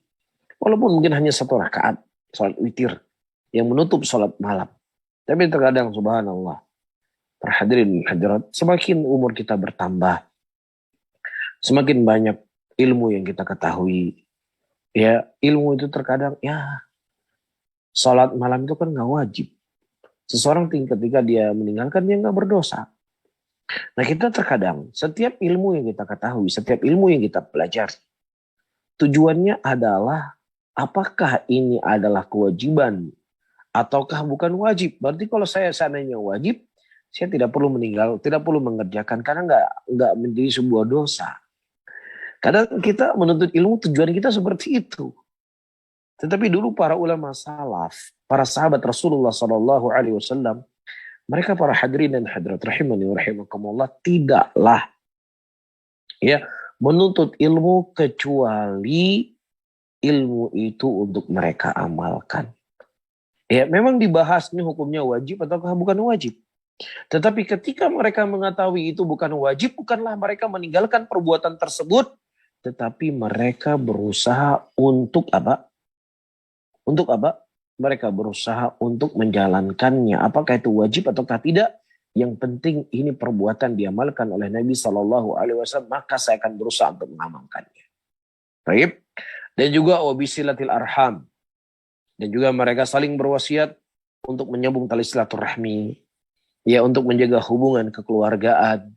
Walaupun mungkin hanya 1 rakaat, sholat witir yang menutup sholat malam. Tapi terkadang subhanallah, para hadirin hadirat, semakin umur kita bertambah, semakin banyak ilmu yang kita ketahui. Ya, ilmu itu terkadang ya sholat malam itu kan gak wajib. Seseorang ketika dia meninggalkan dia gak berdosa. Nah, kita terkadang setiap ilmu yang kita ketahui, setiap ilmu yang kita pelajari, tujuannya adalah apakah ini adalah kewajiban ataukah bukan wajib. Berarti kalau saya seandainya wajib, saya tidak perlu tidak perlu mengerjakan karena nggak menjadi sebuah dosa. Kadang kita menuntut ilmu tujuan kita seperti itu. Tetapi dulu para ulama salaf, para sahabat Rasulullah SAW, mereka para hadirin dan hadirat rahimani wa rahimakumullah tidaklah ya menuntut ilmu kecuali ilmu itu untuk mereka amalkan. Ya, memang dibahas ini hukumnya wajib ataukah bukan wajib. Tetapi ketika mereka mengetahui itu bukan wajib, bukanlah mereka meninggalkan perbuatan tersebut, tetapi mereka berusaha untuk apa? Untuk apa? Mereka berusaha untuk menjalankannya. Apakah itu wajib ataukah tidak? Yang penting ini perbuatan diamalkan oleh Nabi SAW, maka saya akan berusaha untuk mengamalkannya. Baik. Dan juga wabisilatil arham. Dan juga mereka saling berwasiat untuk menyambung tali silaturahmi. Ya, untuk menjaga hubungan kekeluargaan.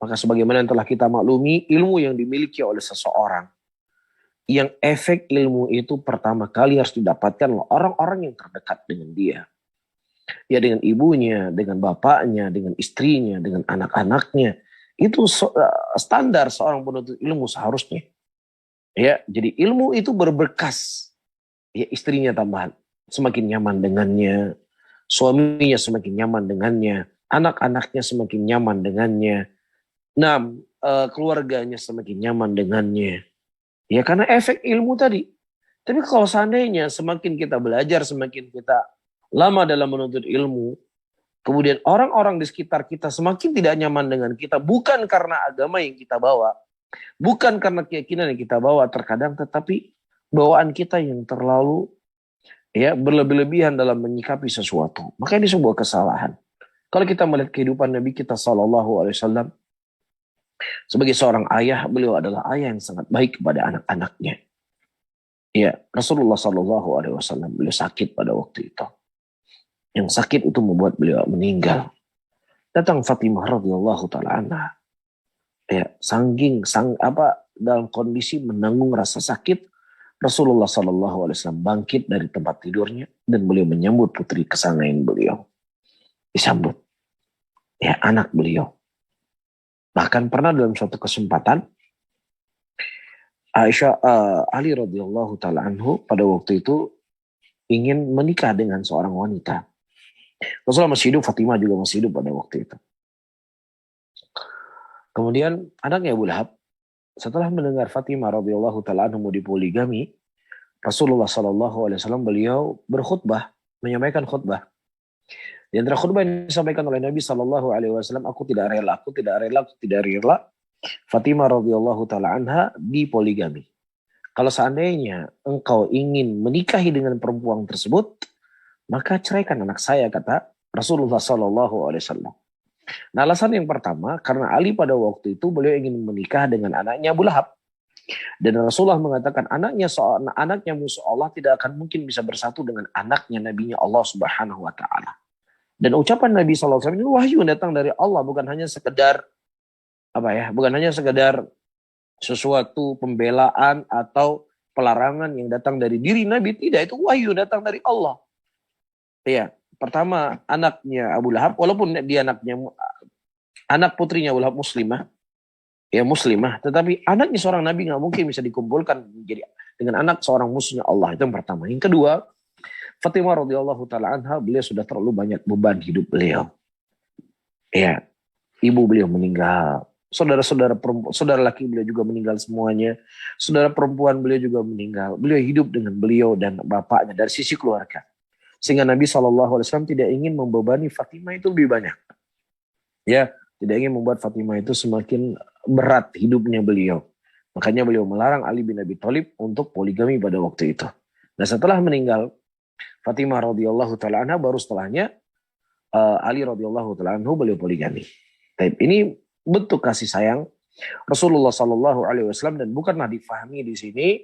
Maka sebagaimana yang telah kita maklumi, ilmu yang dimiliki oleh seseorang, yang efek ilmu itu pertama kali harus didapatkan oleh orang-orang yang terdekat dengan dia. Ya, dengan ibunya, dengan bapaknya, dengan istrinya, dengan anak-anaknya. Itu standar seorang penuntut ilmu seharusnya. Ya, jadi ilmu itu berbekas. Ya, istrinya tambahan semakin nyaman dengannya, suaminya semakin nyaman dengannya, anak-anaknya semakin nyaman dengannya, keluarganya semakin nyaman dengannya. Ya, karena efek ilmu tadi. Tapi kalau seandainya semakin kita belajar, semakin kita lama dalam menuntut ilmu, Kemudian orang-orang di sekitar kita semakin tidak nyaman dengan kita, bukan karena agama yang kita bawa, bukan karena keyakinan yang kita bawa terkadang, tetapi bawaan kita yang terlalu berlebih-lebihan dalam menyikapi sesuatu. Maka ini sebuah kesalahan. Kalau kita melihat kehidupan Nabi kita Sallallahu Alaihi Wasallam sebagai seorang ayah, beliau adalah ayah yang sangat baik kepada anak-anaknya. Ya, Rasulullah Sallallahu Alaihi Wasallam beliau sakit pada waktu itu. Yang sakit itu membuat beliau meninggal. Datang Fatimah radhiyallahu taala anha. Ya, dalam kondisi menanggung rasa sakit, Rasulullah Sallallahu Alaihi Wasallam bangkit dari tempat tidurnya dan beliau menyambut putri kesayangan beliau. Disambut. Ya, anak beliau. Bahkan pernah dalam suatu kesempatan Ali radhiyallahu taala anhu pada waktu itu ingin menikah dengan seorang wanita. Rasulullah masih hidup, Fatimah juga masih hidup pada waktu itu. Kemudian anaknya Abu Lahab setelah mendengar Fatimah radhiyallahu taala anhu dipoligami, Rasulullah sallallahu alaihi wasallam beliau berkhutbah, menyampaikan khutbah. Di antara khutbah yang disampaikan oleh Nabi sallallahu alaihi wasallam, aku tidak rela Fatimah radhiyallahu taala anha dipoligami. Kalau seandainya engkau ingin menikahi dengan perempuan tersebut, maka ceraikan anak saya, kata Rasulullah sallallahu alaihi wasallam. Nah, alasan yang pertama, karena Ali pada waktu itu beliau ingin menikah dengan anaknya Abu Lahab. Dan Rasulullah mengatakan anaknya musuh Allah tidak akan mungkin bisa bersatu dengan anaknya nabinya Allah Subhanahu wa taala. Dan ucapan Nabi sallallahu alaihi wasallam ini wahyu yang datang dari Allah, bukan hanya sekedar sesuatu pembelaan atau pelarangan yang datang dari diri Nabi, tidak, itu wahyu datang dari Allah. Ya, pertama anaknya Abu Lahab, walaupun dia anak putrinya Abu Lahab muslimah, tetapi anaknya seorang Nabi nggak mungkin bisa dikumpulkan menjadi dengan anak seorang musuhnya Allah. Itu yang pertama. Yang kedua, Fatimah radhiyallahu taala anha, beliau sudah terlalu banyak beban hidup beliau. Ya, ibu beliau meninggal, saudara laki beliau juga meninggal semuanya, saudara perempuan beliau juga meninggal. Beliau hidup dengan beliau dan bapaknya dari sisi keluarga. Sehingga Nabi SAW tidak ingin membebani Fatimah itu lebih banyak. Ya, tidak ingin membuat Fatimah itu semakin berat hidupnya beliau. Makanya beliau melarang Ali bin Abi Thalib untuk poligami pada waktu itu. Nah, setelah meninggal Fatimah radhiyallahu taala anha, baru setelahnya Ali radhiyallahu taala anhu beliau poligami. Ini bentuk kasih sayang Rasulullah sallallahu alaihi wasallam, dan bukanlah difahami di sini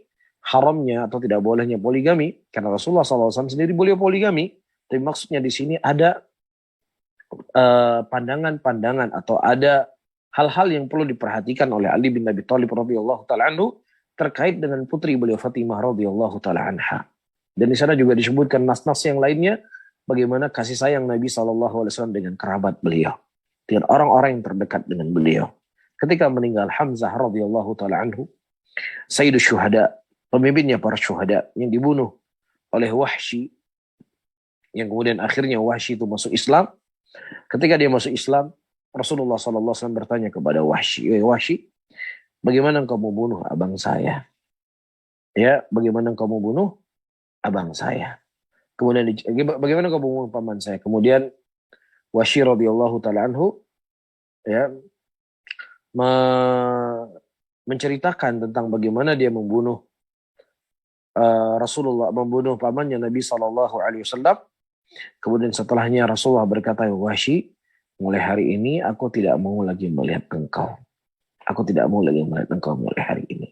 haramnya atau tidak bolehnya poligami, karena Rasulullah sallallahu alaihi wasallam sendiri beliau poligami. Tapi maksudnya di sini ada pandangan-pandangan atau ada hal-hal yang perlu diperhatikan oleh Ali bin Abi Thalib radhiyallahu taala anhu terkait dengan putri beliau Fatimah radhiyallahu taala anha. Dan di sana juga disebutkan nas-nas yang lainnya bagaimana kasih sayang Nabi sallallahu alaihi wasallam dengan kerabat beliau, dengan orang-orang yang terdekat dengan beliau. Ketika meninggal Hamzah radhiyallahu taala anhu, Sayyidus Syuhada, pemimpinnya para syuhada yang dibunuh oleh Wahsy, yang kemudian akhirnya Wahsy itu masuk Islam. Ketika dia masuk Islam, Rasulullah SAW bertanya kepada Wahsy, Wahsy, bagaimana engkau membunuh abang saya? Ya, bagaimana engkau membunuh abang saya? Kemudian bagaimana engkau membunuh paman saya? Kemudian Wahsy radhiyallahu taala anhu menceritakan tentang bagaimana dia membunuh membunuh pamannya Nabi Sallallahu Alaihi Wasallam. Kemudian setelahnya Rasulullah berkata, Wahsy, mulai hari ini aku tidak mau lagi melihat engkau. Aku tidak mau lagi melihat engkau mulai hari ini.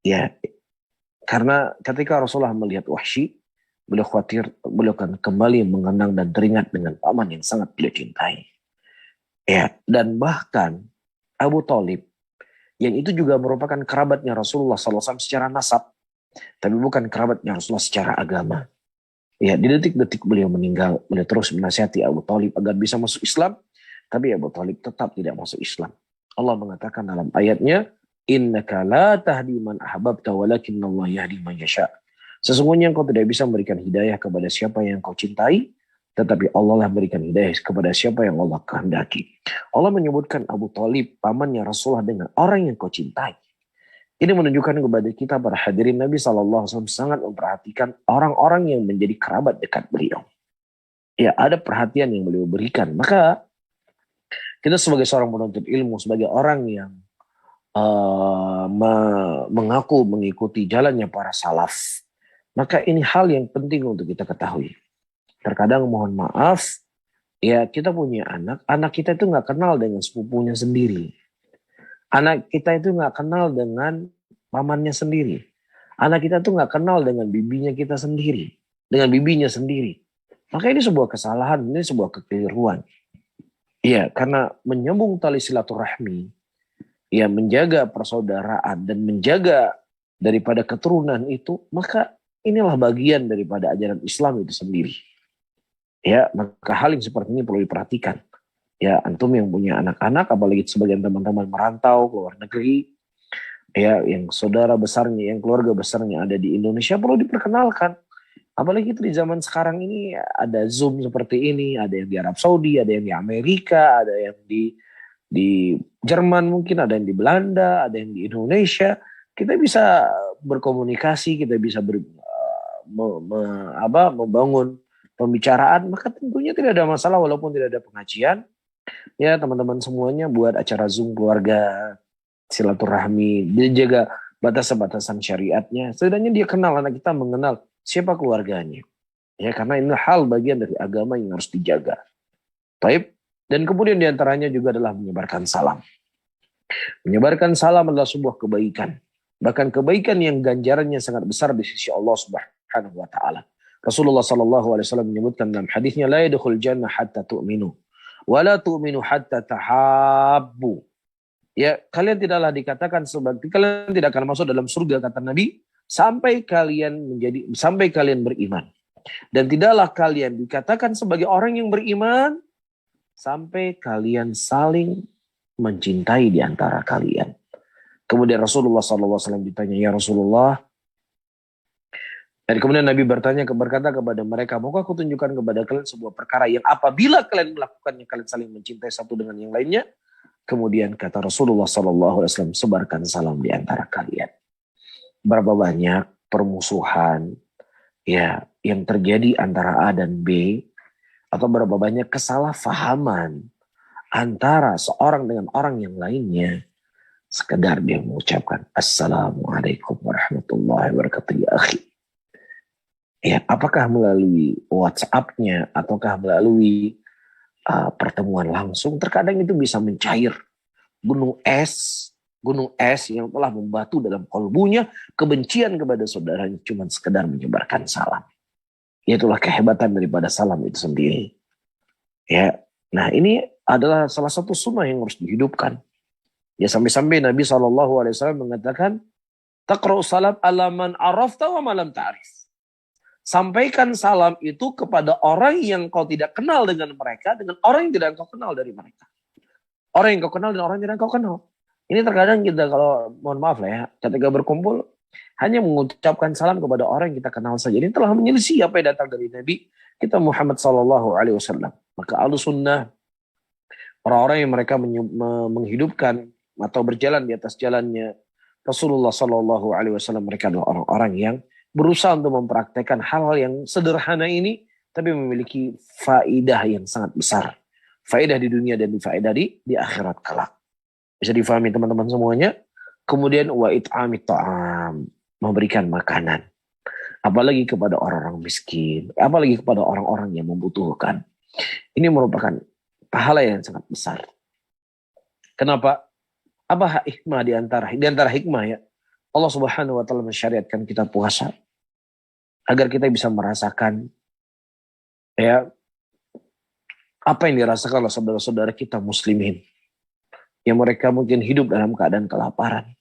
Ya, karena ketika Rasulullah melihat Wahsy, beliau khawatir beliau akan kembali mengenang dan teringat dengan paman yang sangat beliau cintai. Ya, dan bahkan Abu Thalib, yang itu juga merupakan kerabatnya Rasulullah SAW secara nasab, tapi bukan kerabatnya Rasulullah secara agama. Ya, di detik-detik beliau meninggal, beliau terus menasihati Abu Thalib agar bisa masuk Islam, tapi Abu Thalib tetap tidak masuk Islam. Allah mengatakan dalam ayatnya, innaka la tahdi man ahbabta walakinnallaha yahdi man yasha. Sesungguhnya engkau tidak bisa memberikan hidayah kepada siapa yang kau cintai, tetapi Allah lah berikan hidayah kepada siapa yang Allah kehendaki. Allah menyebutkan Abu Thalib, pamannya Rasulullah, dengan orang yang kau cintai. Ini menunjukkan kepada kita para hadirin, Nabi SAW sangat memperhatikan orang-orang yang menjadi kerabat dekat beliau. Ya, ada perhatian yang beliau berikan. Maka kita sebagai seorang penuntut ilmu, sebagai orang yang mengaku mengikuti jalannya para salaf, maka ini hal yang penting untuk kita ketahui. Terkadang mohon maaf, ya kita punya anak kita itu nggak kenal dengan sepupunya sendiri. Anak kita itu nggak kenal dengan pamannya sendiri. Anak kita tuh nggak kenal dengan bibinya kita sendiri, dengan bibinya sendiri. Maka ini sebuah kesalahan, ini sebuah kekeliruan. Ya, karena menyambung tali silaturahmi, ya menjaga persaudaraan dan menjaga daripada keturunan itu, maka inilah bagian daripada ajaran Islam itu sendiri. Ya, maka hal yang seperti ini perlu diperhatikan. Ya, antum yang punya anak-anak, apalagi sebagian teman-teman merantau ke luar negeri, ya, yang saudara besarnya, yang keluarga besarnya ada di Indonesia, perlu diperkenalkan. Apalagi di zaman sekarang ini ada Zoom seperti ini, ada yang di Arab Saudi, ada yang di Amerika, ada yang di Jerman mungkin, ada yang di Belanda, ada yang di Indonesia. Kita bisa berkomunikasi, kita bisa membangun pembicaraan, maka tentunya tidak ada masalah walaupun tidak ada pengajian. Ya, teman-teman semuanya buat acara Zoom keluarga, silaturahmi, dia jaga batasan-batasan syariatnya. Setidaknya dia kenal, anak kita mengenal siapa keluarganya. Ya, karena ini hal bagian dari agama yang harus dijaga. Taib. Dan kemudian diantaranya juga adalah menyebarkan salam. Menyebarkan salam adalah sebuah kebaikan. Bahkan kebaikan yang ganjarannya sangat besar di sisi Allah Subhanahu wa taala. Rasulullah sallallahu alaihi wasallam menyebutkan dalam hadisnya, la yadkhul jannah hatta tu'minu wa la tu'minu hatta tahabbu. Ya, kalian tidaklah dikatakan sebagai, kalian tidak akan masuk dalam surga kata Nabi sampai kalian beriman. Dan tidaklah kalian dikatakan sebagai orang yang beriman sampai kalian saling mencintai di antara kalian. Kemudian Rasulullah SAW ditanya, ya Rasulullah. Dan kemudian Nabi berkata kepada mereka, maukah aku tunjukkan kepada kalian sebuah perkara yang apabila kalian melakukannya, kalian saling mencintai satu dengan yang lainnya. Kemudian kata Rasulullah SAW, sebarkan salam di antara kalian. Berapa banyak permusuhan ya yang terjadi antara A dan B, atau berapa banyak kesalahpahaman antara seorang dengan orang yang lainnya, sekedar dia mengucapkan Assalamualaikum warahmatullahi wabarakatuh ya akhi. Ya, apakah melalui WhatsApp-nya ataukah melalui pertemuan langsung, terkadang itu bisa mencair gunung es yang telah membatu dalam kalbunya, kebencian kepada saudaranya, cuma sekedar menyebarkan salam. Itulah kehebatan daripada salam itu sendiri. Ya, nah ini adalah salah satu sunnah yang harus dihidupkan. Ya, sampai-sampai Nabi SAW mengatakan, taqra'u salam ala man arafta wa malam ta'rif. Sampaikan salam itu kepada orang yang kau tidak kenal dengan mereka, dengan orang yang tidak kau kenal dari mereka. Orang yang kau kenal dan orang yang tidak kau kenal. Ini terkadang kita kalau, mohon maaf lah ya, ketika berkumpul, hanya mengucapkan salam kepada orang yang kita kenal saja. Ini telah menyelisih apa yang datang dari Nabi kita Muhammad SAW. Maka Ahlussunnah, orang-orang yang mereka menghidupkan atau berjalan di atas jalannya Rasulullah SAW, mereka adalah orang-orang yang berusaha untuk mempraktekkan hal-hal yang sederhana ini, tapi memiliki faedah yang sangat besar. Faedah di dunia dan faedah di akhirat kelak. Bisa difahami teman-teman semuanya. Kemudian wa it'amit ta'am, memberikan makanan. Apalagi kepada orang-orang miskin, apalagi kepada orang-orang yang membutuhkan. Ini merupakan pahala yang sangat besar. Kenapa? Apa hikmah di antara hikmah ya? Allah Subhanahu wa taala mensyariatkan kita puasa agar kita bisa merasakan ya apa yang dirasakan oleh saudara-saudara kita muslimin yang mereka mungkin hidup dalam keadaan kelaparan.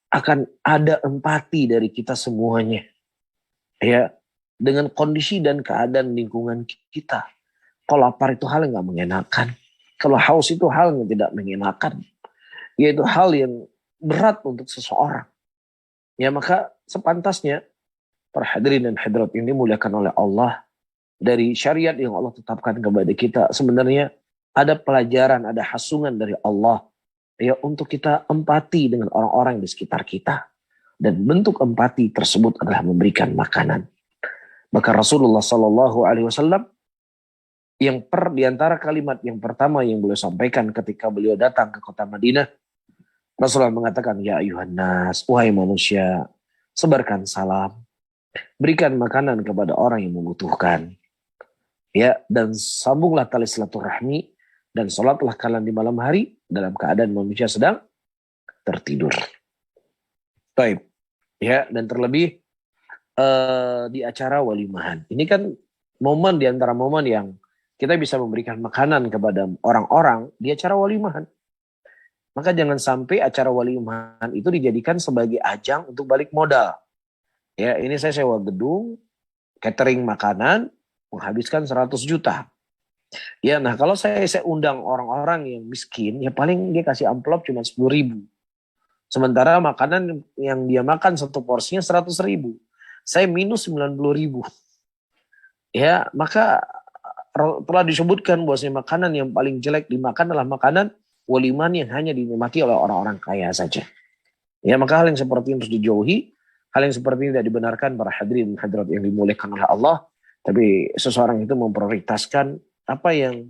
Akan ada empati dari kita semuanya ya dengan kondisi dan keadaan lingkungan kita. Kalau lapar itu hal yang gak mengenakan, kalau haus itu hal yang tidak mengenakan, yaitu hal yang berat untuk seseorang. Ya, maka sepantasnya para hadirin dan hadirat ini dimuliakan oleh Allah, dari syariat yang Allah tetapkan kepada kita, sebenarnya ada pelajaran, ada hasungan dari Allah ya untuk kita empati dengan orang-orang di sekitar kita. Dan bentuk empati tersebut adalah memberikan makanan. Maka Rasulullah SAW di antara kalimat yang pertama yang beliau sampaikan ketika beliau datang ke kota Madinah, Rasulullah mengatakan, ya ayuhan nas, wahai manusia, sebarkan salam, berikan makanan kepada orang yang membutuhkan. Ya, dan sambunglah tali silaturahmi dan sholatlah kalian di malam hari dalam keadaan manusia sedang tertidur. Baik. Ya, dan terlebih di acara walimahan. Ini kan momen di antara momen yang kita bisa memberikan makanan kepada orang-orang di acara walimahan. Maka jangan sampai acara walimahan itu dijadikan sebagai ajang untuk balik modal. Ya, ini saya sewa gedung, catering makanan, menghabiskan 100 juta. Ya, nah kalau saya undang orang-orang yang miskin, ya paling dia kasih amplop cuma 10 ribu. Sementara makanan yang dia makan satu porsinya 100 ribu. Saya minus 90 ribu. Ya, maka telah disebutkan bahwasanya makanan yang paling jelek dimakan adalah makanan waliman yang hanya dinikmati oleh orang-orang kaya saja. Ya, maka hal yang seperti ini harus dijauhi. Hal yang seperti ini tidak dibenarkan para hadirin hadirat yang dimuliakan oleh Allah. Tapi seseorang itu memprioritaskan apa yang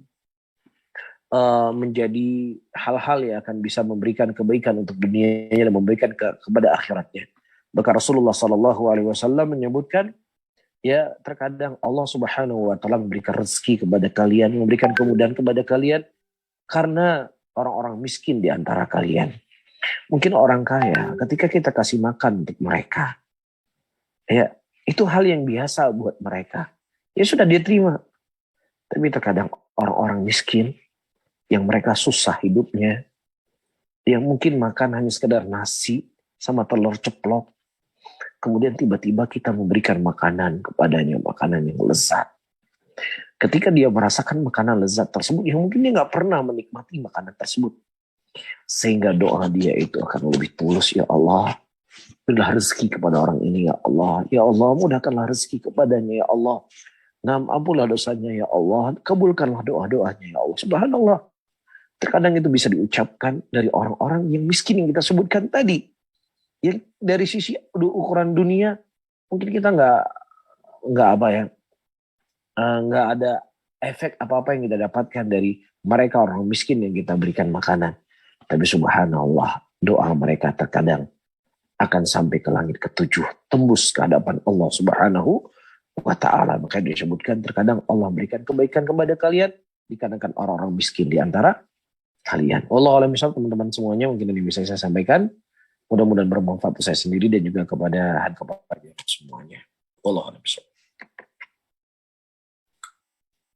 menjadi hal-hal yang akan bisa memberikan kebaikan untuk dunianya dan memberikan kepada akhiratnya. Maka Rasulullah SAW menyebutkan, ya terkadang Allah Subhanahu Wa Taala memberikan rezeki kepada kalian, memberikan kemudahan kepada kalian karena orang-orang miskin di antara kalian. Mungkin orang kaya, ketika kita kasih makan untuk mereka, ya itu hal yang biasa buat mereka. Ya sudah dia terima. Tapi terkadang orang-orang miskin yang mereka susah hidupnya, yang mungkin makan hanya sekedar nasi sama telur ceplok, kemudian tiba-tiba kita memberikan makanan kepadanya, makanan yang lezat. Ketika dia merasakan makanan lezat tersebut, yang mungkin dia nggak pernah menikmati makanan tersebut, sehingga doa dia itu akan lebih tulus. Ya Allah, berilah rezeki kepada orang ini ya Allah. Ya Allah, mudahkanlah rezeki kepadanya ya Allah. Ampunlah dosanya ya Allah. Kabulkanlah doa-doanya ya Allah. Subhanallah. Terkadang itu bisa diucapkan dari orang-orang yang miskin yang kita sebutkan tadi. Yang dari sisi ukuran dunia mungkin kita nggak apa ya, nggak ada efek apa-apa yang kita dapatkan dari mereka orang miskin yang kita berikan makanan. Tapi subhanallah, doa mereka terkadang akan sampai ke langit ketujuh, tembus ke hadapan Allah Subhanahu wa Ta'ala. Maka disebutkan terkadang Allah berikan kebaikan kepada kalian dikarenakan orang-orang miskin di antara kalian. Wallahu a'lam bishawab, teman-teman semuanya, mungkin ini bisa saya sampaikan. Mudah-mudahan bermanfaat untuk saya sendiri dan juga kepada semuanya. Wallahu a'lam bishawab.